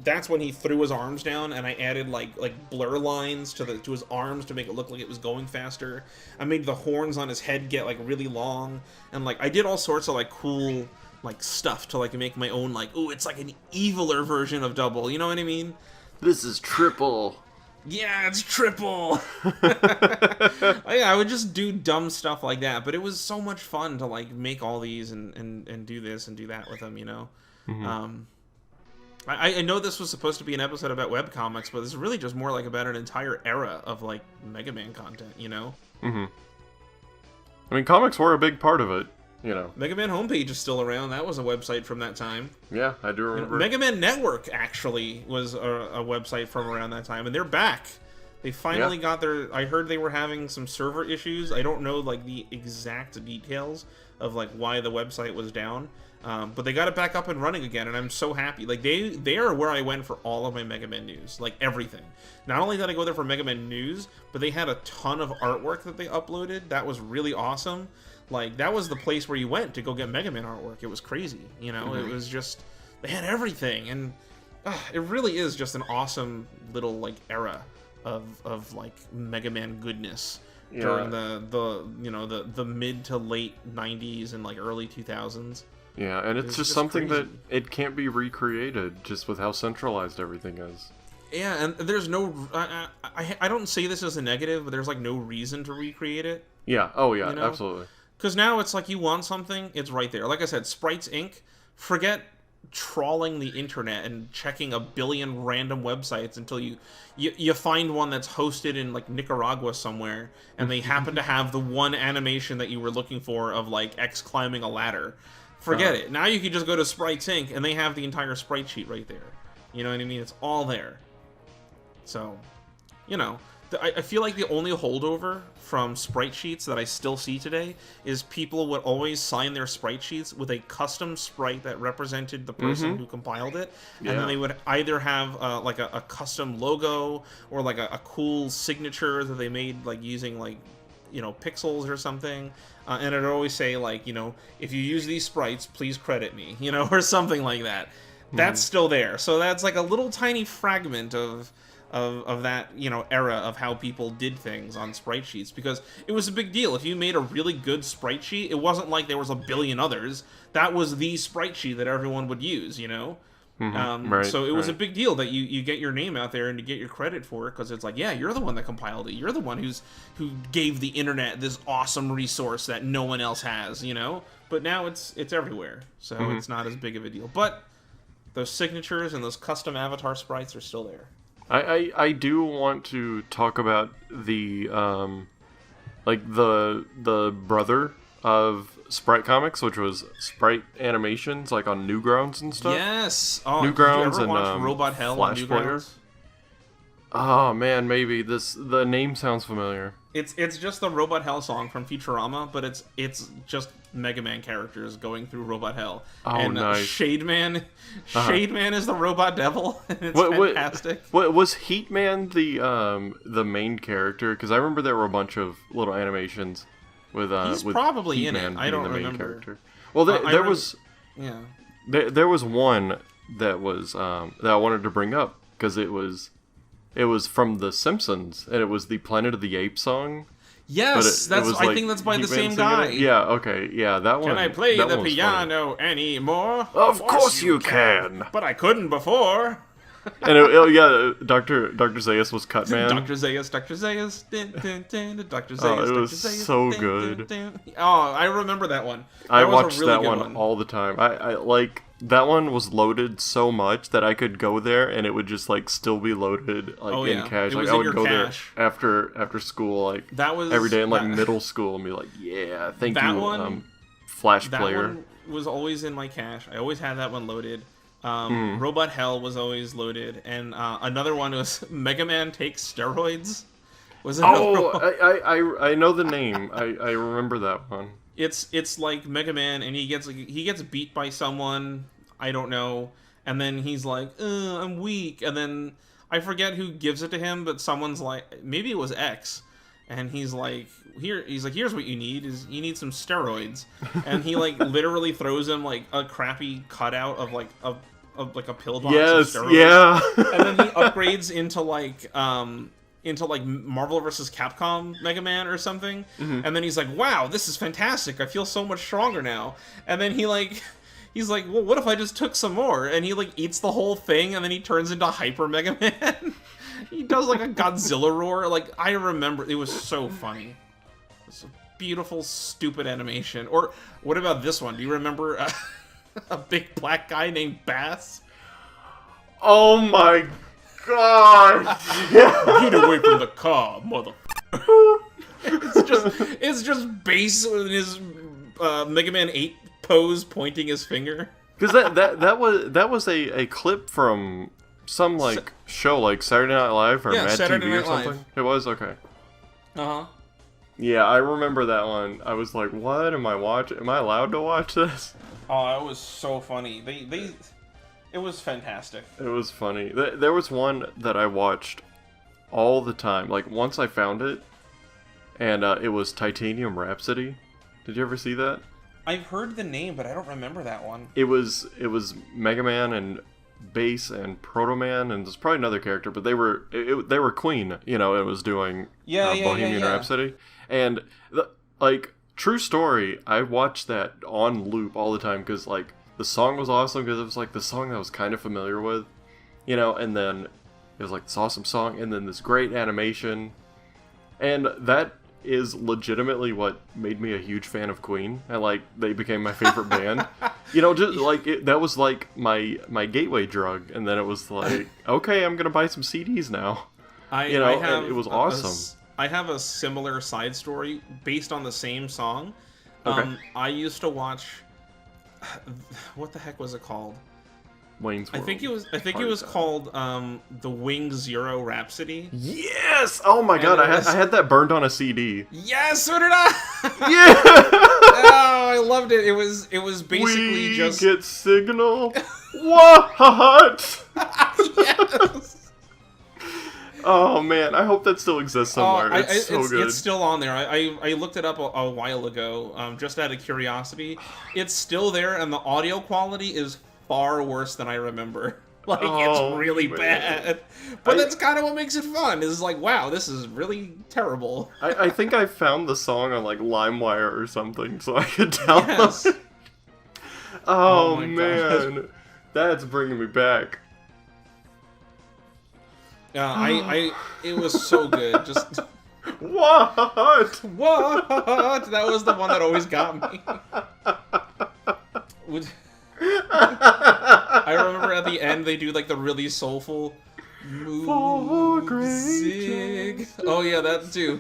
B: that's when he threw his arms down, and I added like blur lines to his arms to make it look like it was going faster. I made the horns on his head get like really long, and like I did all sorts of like cool like stuff to like make my own like, ooh, it's like an eviler version of Double. You know what I mean?
A: This is triple.
B: Yeah, it's triple. I would just do dumb stuff like that, but it was so much fun to like make all these and do this and do that with them, you know. Mm-hmm. I know this was supposed to be an episode about webcomics, but this is really just more like about an entire era of like Mega Man content, you know.
A: Mm-hmm. I mean, comics were a big part of it. You know,
B: Mega Man homepage is still around. That was a website from that time.
A: Yeah, I do remember.
B: Mega Man Network actually was a website from around that time, and they're back. They finally got their. I heard they were having some server issues. I don't know like the exact details of like why the website was down, but they got it back up and running again, and I'm so happy. Like they are where I went for all of my Mega Man news, like everything. Not only did I go there for Mega Man news, but they had a ton of artwork that they uploaded. That was really awesome. Like, that was the place where you went to go get Mega Man artwork. It was crazy, you know? Mm-hmm. It was just... They had everything, and it really is just an awesome little, like, era of like, Mega Man goodness during the mid to late 90s and, like, early 2000s.
A: Yeah, and it's just something crazy. That it can't be recreated, just with how centralized everything is.
B: Yeah, and there's no... I don't say this as a negative, but there's, like, no reason to recreate it.
A: Yeah, oh yeah,
B: you know?
A: Absolutely.
B: Because now it's like you want something, it's right there. Like I said, Sprites Inc., forget trawling the internet and checking a billion random websites until you find one that's hosted in like Nicaragua somewhere, and they happen to have the one animation that you were looking for of like X climbing a ladder. Forget it. Now you can just go to Sprites Inc., and they have the entire sprite sheet right there. You know what I mean? It's all there. So, you know... I feel like the only holdover from sprite sheets that I still see today is people would always sign their sprite sheets with a custom sprite that represented the person who compiled it, and then they would either have like a custom logo or like a cool signature that they made like using like, you know, pixels or something, and it'd always say like, you know, if you use these sprites, please credit me, you know, or something like that. That's still there. So that's like a little tiny fragment of that, you know, era of how people did things on sprite sheets, because it was a big deal. If you made a really good sprite sheet, it wasn't like there was a billion others. That was the sprite sheet that everyone would use, you know? So it was a big deal that you get your name out there and you get your credit for it, because it's like, yeah, you're the one that compiled it. You're the one who gave the internet this awesome resource that no one else has, you know? But now it's everywhere, so it's not as big of a deal. But those signatures and those custom avatar sprites are still there.
A: I do want to talk about the like the brother of Sprite Comics, which was Sprite Animations, like on Newgrounds and stuff.
B: Yes.
A: Newgrounds
B: did you ever
A: and
B: watch Robot Hell
A: Flash
B: on
A: Player.
B: Newgrounds?
A: Oh man, maybe the name sounds familiar.
B: It's just the Robot Hell song from Futurama, but it's just Mega Man characters going through Robot Hell.
A: Oh,
B: and
A: nice.
B: Shademan is the robot devil. And it's fantastic.
A: What was Heatman the main character? Because I remember there were a bunch of little animations with
B: he's
A: with
B: probably
A: Heatman
B: in it. I don't
A: being the main
B: remember.
A: character. Well, there was one that was that I wanted to bring up, because it was from The Simpsons, and it was the Planet of the Apes song.
B: Yes, I think that's by the same guy.
A: Yeah, okay, yeah, that one.
B: Can I play the piano anymore?
A: Of course you can.
B: But I couldn't before.
A: And Dr. Zaius was Cutman.
B: Dr. Zaius. Dr. Zaius.
A: It was so good.
B: Oh, I remember that one.
A: I watched that one all the time. I like that one was loaded so much that I could go there and it would just like still be loaded in cache. Like I would go cache. There after school, like
B: that was
A: every day in like middle school, and be like, yeah, thank you, Flash Player.
B: That one was always in my cache. I always had that one loaded. Robot Hell was always loaded, and another one was Mega Man Takes Steroids. Was it?
A: I know the name. I remember that one.
B: It's like Mega Man, and he gets beat by someone, I don't know, and then he's like, I'm weak, and then I forget who gives it to him, but someone's like, maybe it was X, and he's like, here's what you need, is you need some steroids, and he like literally throws him like a crappy cutout of like a pill box of steroids.
A: Yeah.
B: And then he upgrades into like Marvel vs. Capcom Mega Man or something, and then he's like, wow, this is fantastic, I feel so much stronger now. And then he's like, well, what if I just took some more? And he like eats the whole thing, and then he turns into Hyper Mega Man. He does like a Godzilla roar. Like, I remember, it was so funny. It's a beautiful, stupid animation. Or what about this one? Do you remember a big black guy named Bass?
A: Oh my god!
B: Get away from the car, mother. It's just Bass in his Mega Man 8 pose, pointing his finger.
A: Because that was a clip from some like show, like Saturday Night Live or Mad
B: Saturday
A: TV or
B: Night
A: something.
B: Live.
A: It was okay.
B: Uh huh.
A: Yeah, I remember that one. I was like, "What am I watching? Am I allowed to watch this?"
B: Oh, it was so funny. It was fantastic.
A: It was funny. There was one that I watched all the time. Like once I found it, and it was Titanium Rhapsody. Did you ever see that?
B: I've heard the name, but I don't remember that one.
A: It was Mega Man and Bass and Proto Man, and there's probably another character, but they were Queen. You know, it was doing Bohemian Rhapsody, and like true story. I watched that on loop all the time because like the song was awesome because it was like the song that I was kind of familiar with, you know, and then it was like this awesome song, and then this great animation, and that is legitimately what made me a huge fan of Queen, and like they became my favorite band. You know, just like that was like my gateway drug, and then it was like, okay, I'm gonna buy some CDs now. It was awesome.
B: I have a similar side story based on the same song.
A: Okay.
B: I used to watch. What the heck was it called?
A: Wayne's World.
B: I think it was called the Wing Zero Rhapsody.
A: Yes! Oh my god, I had that burned on a CD.
B: Yes, so did I.
A: Yeah!
B: Oh, I loved it. It was basically
A: we get signal. What?
B: Yes.
A: Oh man, I hope that still exists somewhere. It's so good.
B: It's still on there. I looked it up a while ago, just out of curiosity. It's still there, and the audio quality is far worse than I remember. Like, it's really bad. But that's kind of what makes it fun. Is like, wow, this is really terrible.
A: I think I found the song on like LimeWire or something, so I could download it. Oh man, gosh. That's bringing me back.
B: It was so good. Just
A: what?
B: That was the one that always got me. I remember at the end they do like the really soulful music. Oh yeah, that too.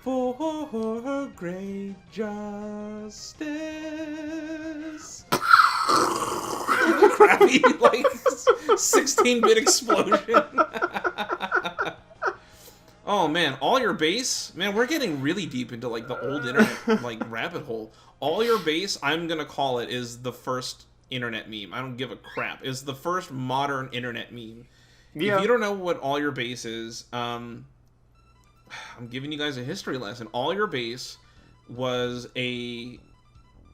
B: For great justice. Crappy like 16-bit explosion. Oh man, All Your Base? Man, we're getting really deep into like the old internet like rabbit hole. All Your Base, I'm gonna call it, is the first internet meme. I don't give a crap. It's the first modern internet meme. Yeah. If you don't know what All Your Base is, I'm giving you guys a history lesson. All Your Base was a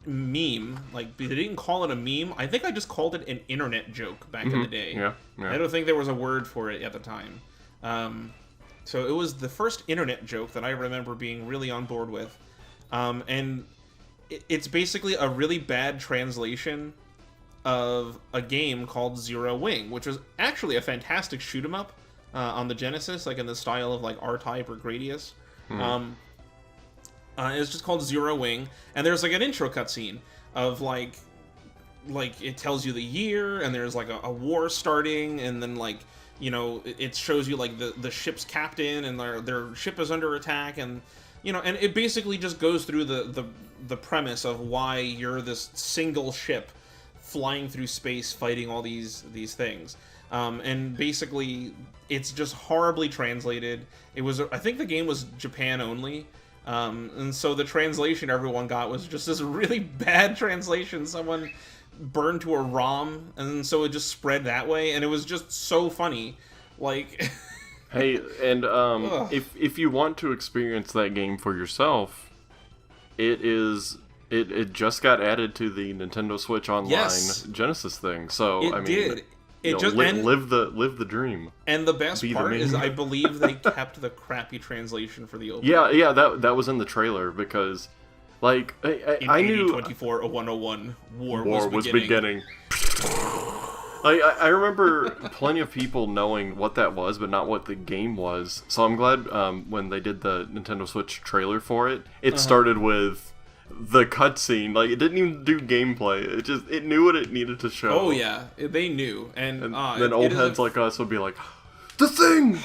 B: meme. Like, they didn't call it a meme. I think I just called it an internet joke back in the day.
A: Yeah.
B: I don't think there was a word for it at the time. So it was the first internet joke that I remember being really on board with. And it's basically a really bad translation of a game called Zero Wing, which was actually a fantastic shoot 'em up on the Genesis, like in the style of like R-Type or Gradius. It's just called Zero Wing, and there's like an intro cutscene of like it tells you the year, and there's like a war starting, and then like, you know, it shows you like the ship's captain, and their ship is under attack, and you know, and it basically just goes through the premise of why you're this single ship flying through space fighting all these things. And basically it's just horribly translated. It was, I think the game was Japan only, And so the translation everyone got was just this really bad translation. Someone burned to a ROM, and so it just spread that way, and it was just so funny. Like,
A: Hey, and if you want to experience that game for yourself, it just got added to the Nintendo Switch Online Genesis thing. So
B: it
A: I mean,
B: did. It
A: you know,
B: just
A: live the dream.
B: And the best
A: Be the
B: part is,
A: meme.
B: I believe they kept the crappy translation for the opening.
A: Yeah, that was in the trailer because, like, I knew
B: 24 101 war
A: was beginning. I remember plenty of people knowing what that was, but not what the game was. So I'm glad when they did the Nintendo Switch trailer for it, it started with the cutscene. Like, it didn't even do gameplay. It knew what it needed to show.
B: Oh yeah, they knew. And
A: then old heads like us would be like, the thing!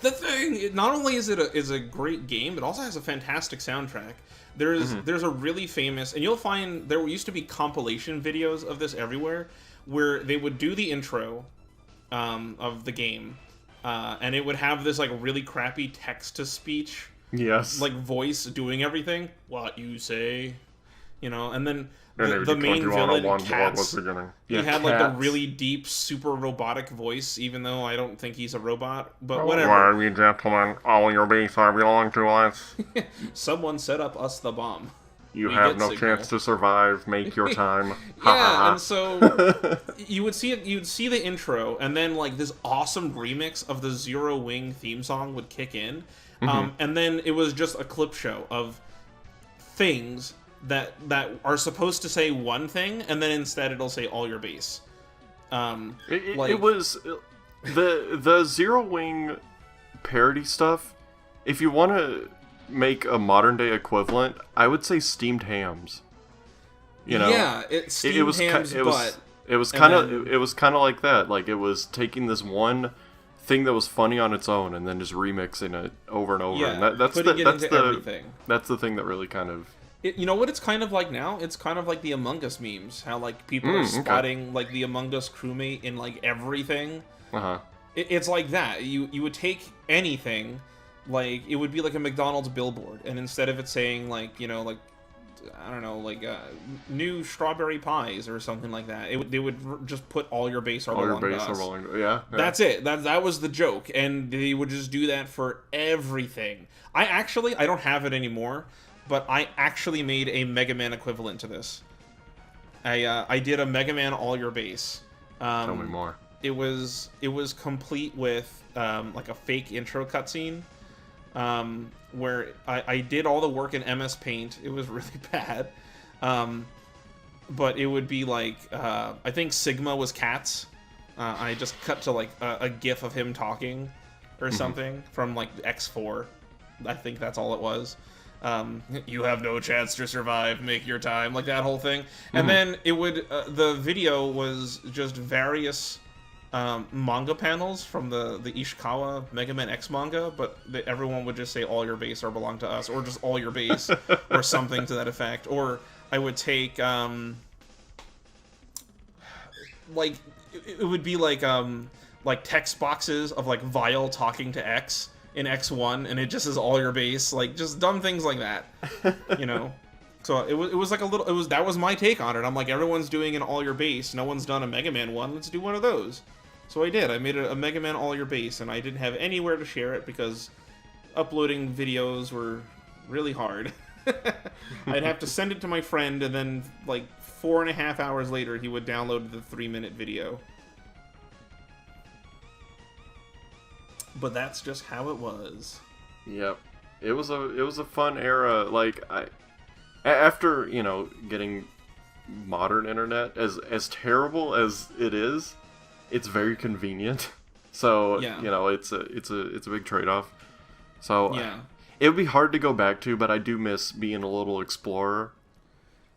B: The thing! Not only is it a great game, it also has a fantastic soundtrack. There's a really famous, and you'll find there used to be compilation videos of this everywhere, where they would do the intro of the game, and it would have this like really crappy text-to-speech, like voice doing everything. What you say, you know, and then the main villain, Cats, he had like the really deep, super robotic voice, even though I don't think he's a robot, but whatever.
A: Why, you gentlemen, all your beasts are belong to us.
B: Someone set up us the bomb.
A: You have no chance to survive. Make your time.
B: Yeah, and so you'd see the intro, and then like this awesome remix of the Zero Wing theme song would kick in, and then it was just a clip show of things that are supposed to say one thing, and then instead it'll say all your base.
A: It was the Zero Wing parody stuff. If you want to make a modern day equivalent, I would say steamed hams. You know,
B: yeah, it was hams,
A: it was kind of like that. Like, it was taking this one thing that was funny on its own and then just remixing it over and over.
B: Yeah,
A: and that's
B: everything.
A: That's the thing that really kind of.
B: You know what it's kind of like now? It's kind of like the Among Us memes. How like people are spotting like the Among Us crewmate in like everything. It's like that. You would take anything. Like, it would be like a McDonald's billboard, and instead of it saying, like, you know, like, I don't know, like, new strawberry pies or something like that, they would just put all your base are belong to us.
A: Yeah.
B: That's it. That was the joke, and they would just do that for everything. I don't have it anymore, but I actually made a Mega Man equivalent to this. I did a Mega Man all your base.
A: Tell me more.
B: It was complete with, like, a fake intro cutscene. Where I did all the work in MS Paint. It was really bad. But it would be like, I think Sigma was Cats. I just cut to like a gif of him talking or something from like X4. I think that's all it was. You have no chance to survive, make your time, like that whole thing. And then it would, the video was just various manga panels from the Ishikawa Mega Man X manga, but everyone would just say all your base are belong to us, or just all your base, or something to that effect. Or I would take like it would be like text boxes of like Vile talking to X in X1, and it just is all your base, like just dumb things like that, you know. So it was like that was my take on it. I'm like, everyone's doing an all your base, no one's done a Mega Man one, let's do one of those. So I did. I made a Mega Man all your base, and I didn't have anywhere to share it because uploading videos were really hard. I'd have to send it to my friend, and then like 4.5 hours later he would download the 3-minute video. But that's just how it was.
A: Yep. It was a fun era. Like, after, you know, getting modern internet, as terrible as it is, it's very convenient. So, you know, it's a big trade-off. So,
B: yeah.
A: It would be hard to go back to, but I do miss being a little explorer.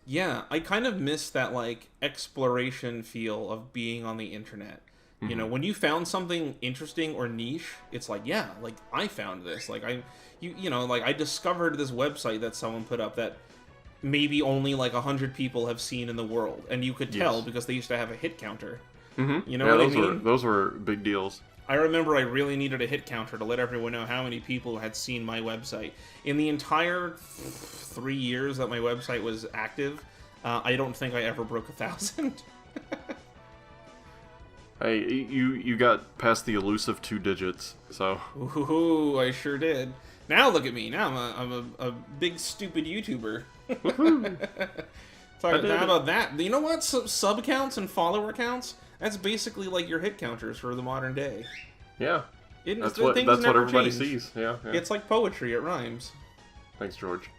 B: Yeah, I kind of miss that, like, exploration feel of being on the internet. You know, when you found something interesting or niche, it's like, yeah, like, I found this. Like, you know, like, I discovered this website that someone put up that maybe only, like, 100 people have seen in the world. And you could tell because they used to have a hit counter. You know what I mean?
A: Those were big deals.
B: I remember I really needed a hit counter to let everyone know how many people had seen my website. In the entire 3 years that my website was active, I don't think I ever broke 1,000.
A: Hey, you got past the elusive 2 digits, so...
B: Ooh, I sure did. Now look at me. Now I'm a big stupid YouTuber. Talk about that. You know what? Sub counts and follower counts, that's basically like your hit counters for the modern day.
A: Yeah. That's what everybody sees. Yeah, yeah.
B: It's like poetry, it rhymes.
A: Thanks, George.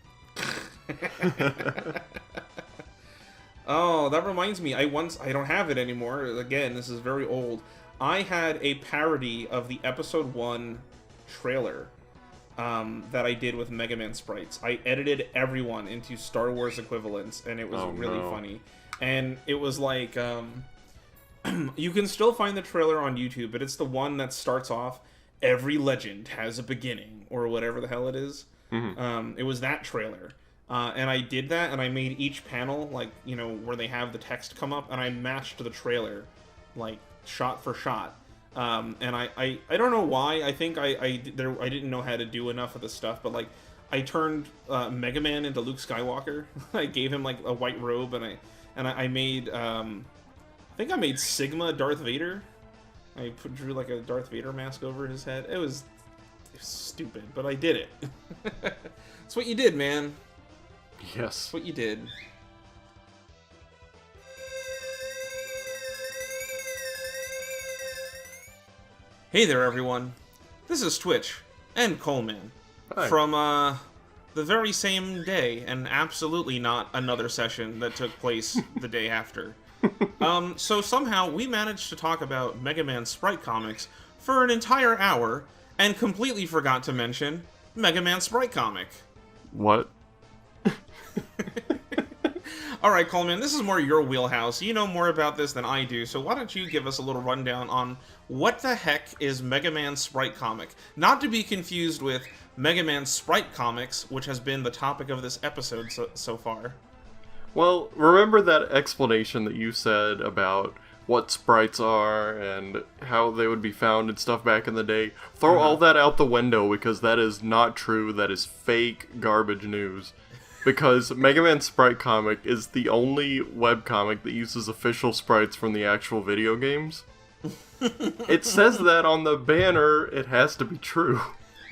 B: Oh, that reminds me. I don't have it anymore. Again, this is very old. I had a parody of the episode 1 trailer that I did with Mega Man sprites. I edited everyone into Star Wars equivalents, and it was really funny. And it was like, you can still find the trailer on YouTube, but it's the one that starts off, "Every legend has a beginning," or whatever the hell it is. Mm-hmm. It was that trailer. And I did that, and I made each panel, like, you know, where they have the text come up, and I matched the trailer, like, shot for shot. And I don't know why. I think I didn't know how to do enough of the stuff, but like I turned Mega Man into Luke Skywalker. I gave him like a white robe, and I made I think I made Sigma Darth Vader. I drew like a Darth Vader mask over his head. It was stupid, but I did it. That's what you did, man.
A: Yes.
B: That's what you did. Hey there, everyone. This is Twitch and Coleman.
A: Hi.
B: From the very same day, and absolutely not another session that took place the day after. So somehow we managed to talk about Mega Man Sprite comics for an entire hour and completely forgot to mention Mega Man Sprite comic.
A: What?
B: Alright, Coleman, this is more your wheelhouse. You know more about this than I do, so why don't you give us a little rundown on what the heck is Mega Man Sprite comic? Not to be confused with Mega Man Sprite comics, which has been the topic of this episode so far.
A: Well, remember that explanation that you said about what sprites are and how they would be found and stuff back in the day? Throw all that out the window, because that is not true. That is fake garbage news. Because Mega Man Sprite comic is the only webcomic that uses official sprites from the actual video games. It says that on the banner. It has to be true.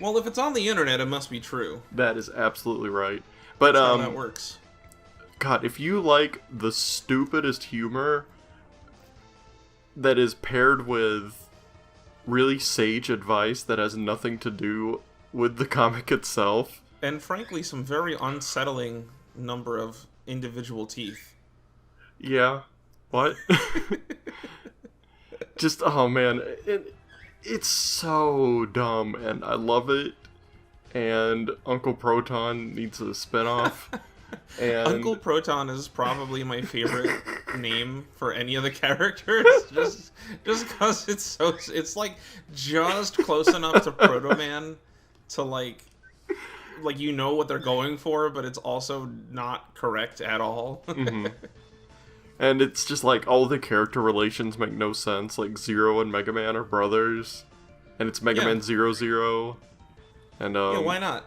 B: Well, if it's on the internet, it must be true.
A: That is absolutely right. But
B: That's how that works.
A: God, if you like the stupidest humor that is paired with really sage advice that has nothing to do with the comic itself...
B: And frankly, some very unsettling number of individual teeth.
A: Yeah. What? Just, oh man, it's so dumb, and I love it. And Uncle Proton needs a spinoff. And
B: Uncle Proton is probably my favorite name for any of the characters, just because it's like just close enough to Proto Man to like you know what they're going for, but it's also not correct at all.
A: Mm-hmm. And it's just like all the character relations make no sense. Like Zero and Mega Man are brothers, and it's Mega Man 00. And
B: yeah, why not?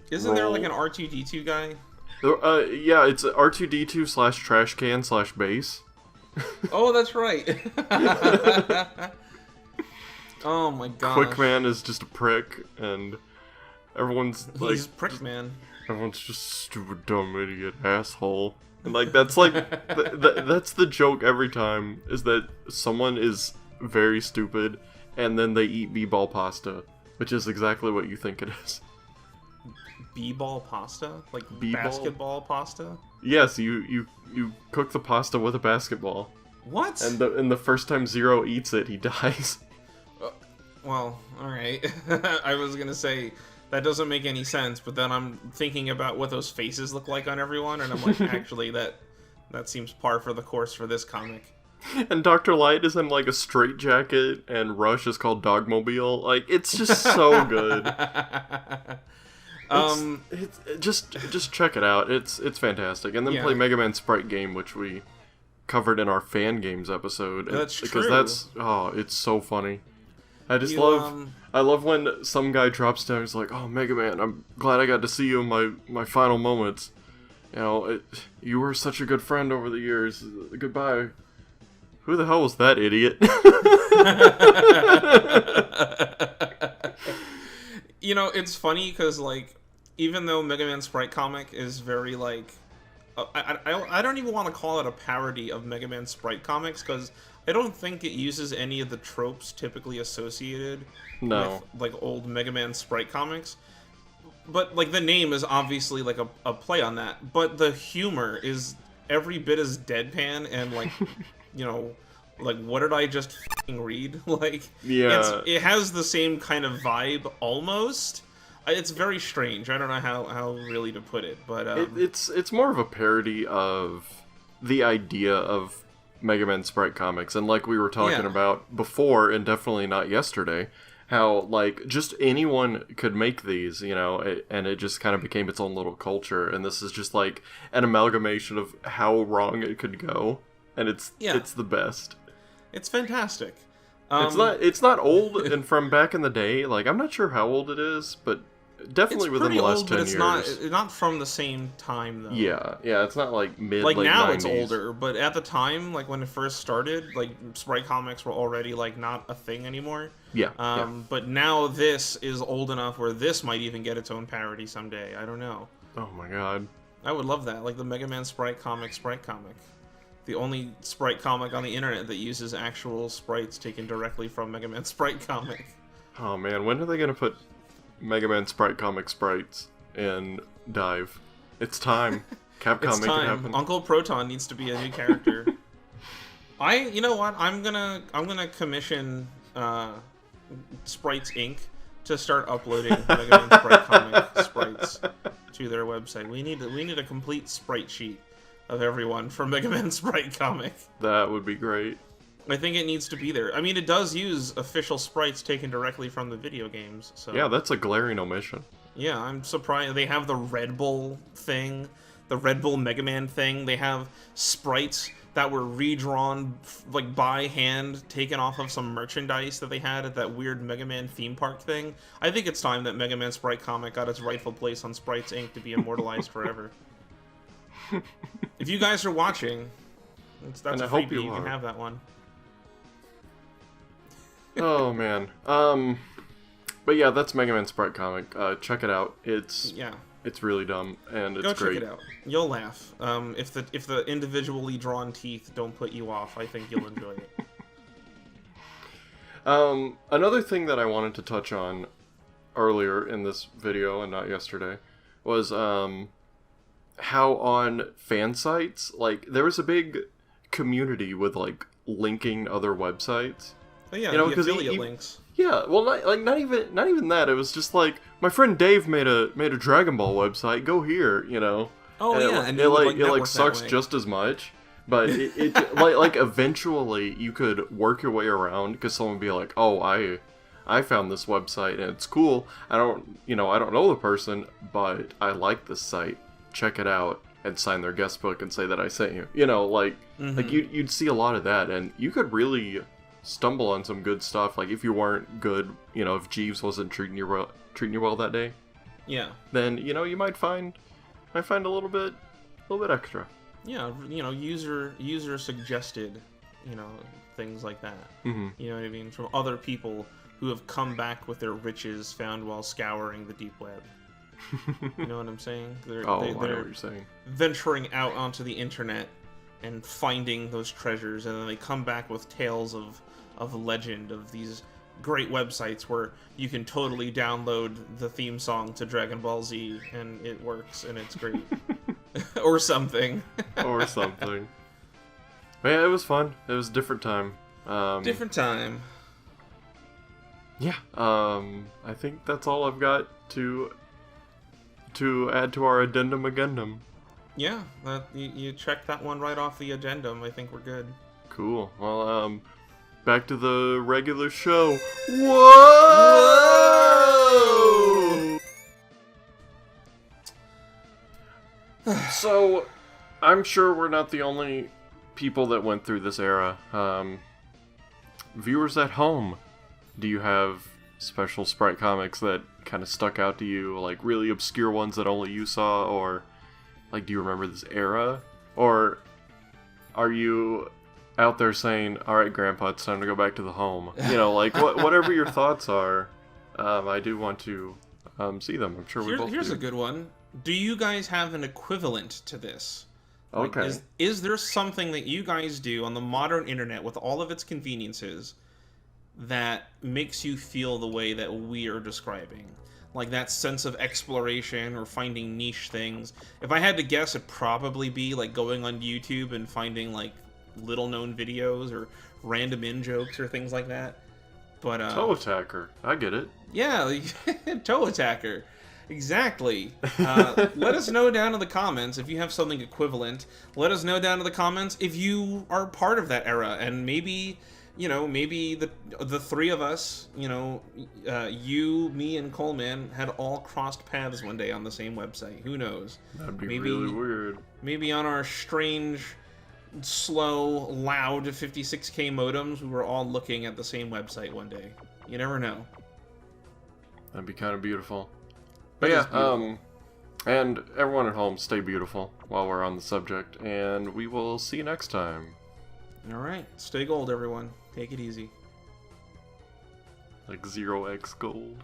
B: Isn't there like an R2D2 guy?
A: Yeah, it's R2D2 / trash can / base.
B: Oh, that's right. Oh my god.
A: Quickman is just a prick, and everyone's like,
B: he's prick man.
A: Everyone's just stupid, dumb, idiot, asshole. And like that's like that's the joke every time, is that someone is very stupid and then they eat b-ball pasta, which is exactly what you think it is.
B: B-ball pasta? Like
A: B-ball?
B: Basketball pasta?
A: Yes, you cook the pasta with a basketball.
B: What?
A: And the first time Zero eats it, he dies.
B: Well, alright. I was gonna say, that doesn't make any sense, but then I'm thinking about what those faces look like on everyone, and I'm like, actually, that seems par for the course for this comic.
A: And Dr. Light is in, like, a straitjacket, and Rush is called Dogmobile. Like, it's just so good. It's just check it out. It's fantastic. And then play Mega Man Sprite Game, which we covered in our fan games episode.
B: That's
A: because
B: true.
A: It's so funny. I love when some guy drops down. He's like, "Oh, Mega Man, I'm glad I got to see you in my final moments. You know, you were such a good friend over the years. Goodbye." Who the hell was that idiot?
B: You know, it's funny because, like, even though Mega Man Sprite Comic is very, like... I don't even want to call it a parody of Mega Man Sprite Comics, because I don't think it uses any of the tropes typically associated with, like, old Mega Man Sprite Comics. But, like, the name is obviously, like, a play on that. But the humor is every bit as deadpan and, like, you know... Like, what did I just f***ing read? Like,
A: yeah.
B: it has the same kind of vibe, almost. It's very strange. I don't know how really to put it, but...
A: It's more of a parody of the idea of Mega Man Sprite Comics, and like we were talking about before, and definitely not yesterday, how, like, just anyone could make these, you know, and it just kind of became its own little culture, and this is just, like, an amalgamation of how wrong it could go, and it's the best.
B: It's fantastic.
A: It's not old and from back in the day. Like, I'm not sure how old it is, but definitely within the last 10 years.
B: It's not from the same time, though.
A: Yeah, it's not like late
B: now
A: 90s.
B: It's older, but at the time, like when it first started, like Sprite Comics were already like not a thing anymore.
A: Yeah.
B: But now this is old enough where this might even get its own parody someday. I don't know.
A: Oh my god.
B: I would love that, like the Mega Man Sprite Comic. The only Sprite comic on the internet that uses actual sprites taken directly from Mega Man Sprite Comic.
A: Oh man, when are they gonna put Mega Man Sprite Comic sprites in Dive? It's time. Capcom, make it happen.
B: Uncle Proton needs to be a new character. You know what? I'm gonna commission Sprites Inc. to start uploading Mega Man Sprite Comic sprites to their website. We need a complete sprite sheet of everyone from Mega Man Sprite Comic.
A: That would be great.
B: I think it needs to be there. I mean, it does use official sprites taken directly from the video games. So
A: yeah, that's a glaring omission.
B: Yeah, I'm surprised. They have the Red Bull thing, the Red Bull Mega Man thing. They have sprites that were redrawn, like, by hand, taken off of some merchandise that they had at that weird Mega Man theme park thing. I think it's time that Mega Man Sprite Comic got its rightful place on Sprites Inc. to be immortalized forever. If you guys are watching, that's a freebie. You can have that one.
A: Oh man. But yeah, that's Mega Man Sprite Comic. Check it out. It's really dumb and it's great.
B: Go check it out. You'll laugh. If the individually drawn teeth don't put you off, I think you'll enjoy it.
A: Another thing that I wanted to touch on earlier in this video and not yesterday was how on fansites, like, there was a big community with, like, linking other websites.
B: Oh yeah, you know, the affiliate links.
A: Yeah, well, not even that. It was just like, my friend Dave made a Dragon Ball website. Go here, you know.
B: Oh
A: and
B: yeah,
A: and it sucks just as much, but it like eventually you could work your way around, because someone would be like, oh, I found this website and it's cool. I don't know the person, but I like this site. Check it out, and sign their guest book and say that I sent you. You know, like you'd see a lot of that, and you could really stumble on some good stuff. Like, if you weren't good, you know, if Jeeves wasn't treating you well that day,
B: yeah,
A: then, you know, you might find a little bit extra.
B: Yeah, you know, user suggested, you know, things like that.
A: Mm-hmm.
B: You know what I mean? From other people who have come back with their riches found while scouring the deep web. You know what I'm saying?
A: I know what you're saying.
B: Venturing out onto the internet and finding those treasures, and then they come back with tales of legend of these great websites where you can totally download the theme song to Dragon Ball Z and it works and it's great. Or something.
A: Or something. But yeah, it was fun. It was a different time.
B: Different time.
A: Yeah. I think that's all I've got to add to our addendum.
B: Yeah, you checked that one right off the addendum. I think we're good.
A: Cool. Well, back to the regular show. Whoa! So, I'm sure we're not the only people that went through this era. Viewers at home, do you have special Sprite comics that kind of stuck out to you, like really obscure ones that only you saw, or like do you remember this era? Or are you out there saying, alright Grandpa, it's time to go back to the home? You know, like whatever your thoughts are, I do want to see them. I'm sure we both
B: Here's
A: do.
B: a good one. Do you guys have an equivalent to this? Like,
A: Okay.
B: is there something that you guys do on the modern internet with all of its conveniences that makes you feel the way that we are describing? Like that sense of exploration or finding niche things. If I had to guess, it'd probably be like going on YouTube and finding like little known videos or random in-jokes or things like that. But
A: Toe Attacker. I get it.
B: yeah, Toe Attacker. Exactly. Let us know down in the comments if you have something equivalent. Let us know down in the comments if you are part of that era, and maybe, you know, maybe the three of us, you know, you, me, and Coleman had all crossed paths one day on the same website. Who knows?
A: That'd be
B: Maybe-
A: really weird.
B: Maybe on our strange, slow, loud 56K modems, we were all looking at the same website one day. You never know.
A: That'd be kind of beautiful. But
B: It
A: yeah,
B: is beautiful.
A: and everyone at home, stay beautiful while we're on the subject, and we will see you next time.
B: All right, stay gold, everyone. Take it easy.
A: Like 0x gold.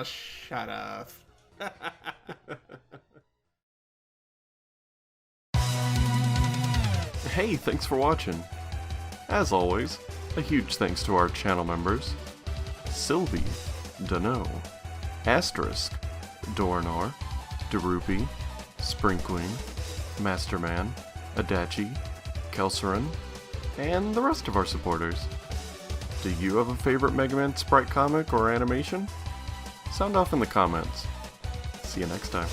B: Shut up.
A: Hey, thanks for watching. As always, a huge thanks to our channel members: Sylvie, Dano, Asterisk, Dornor, Derupi, Spring Queen, Masterman, Adachi, Kelsarin, and the rest of our supporters. Do you have a favorite Mega Man Sprite comic or animation? Sound off in the comments. See you next time.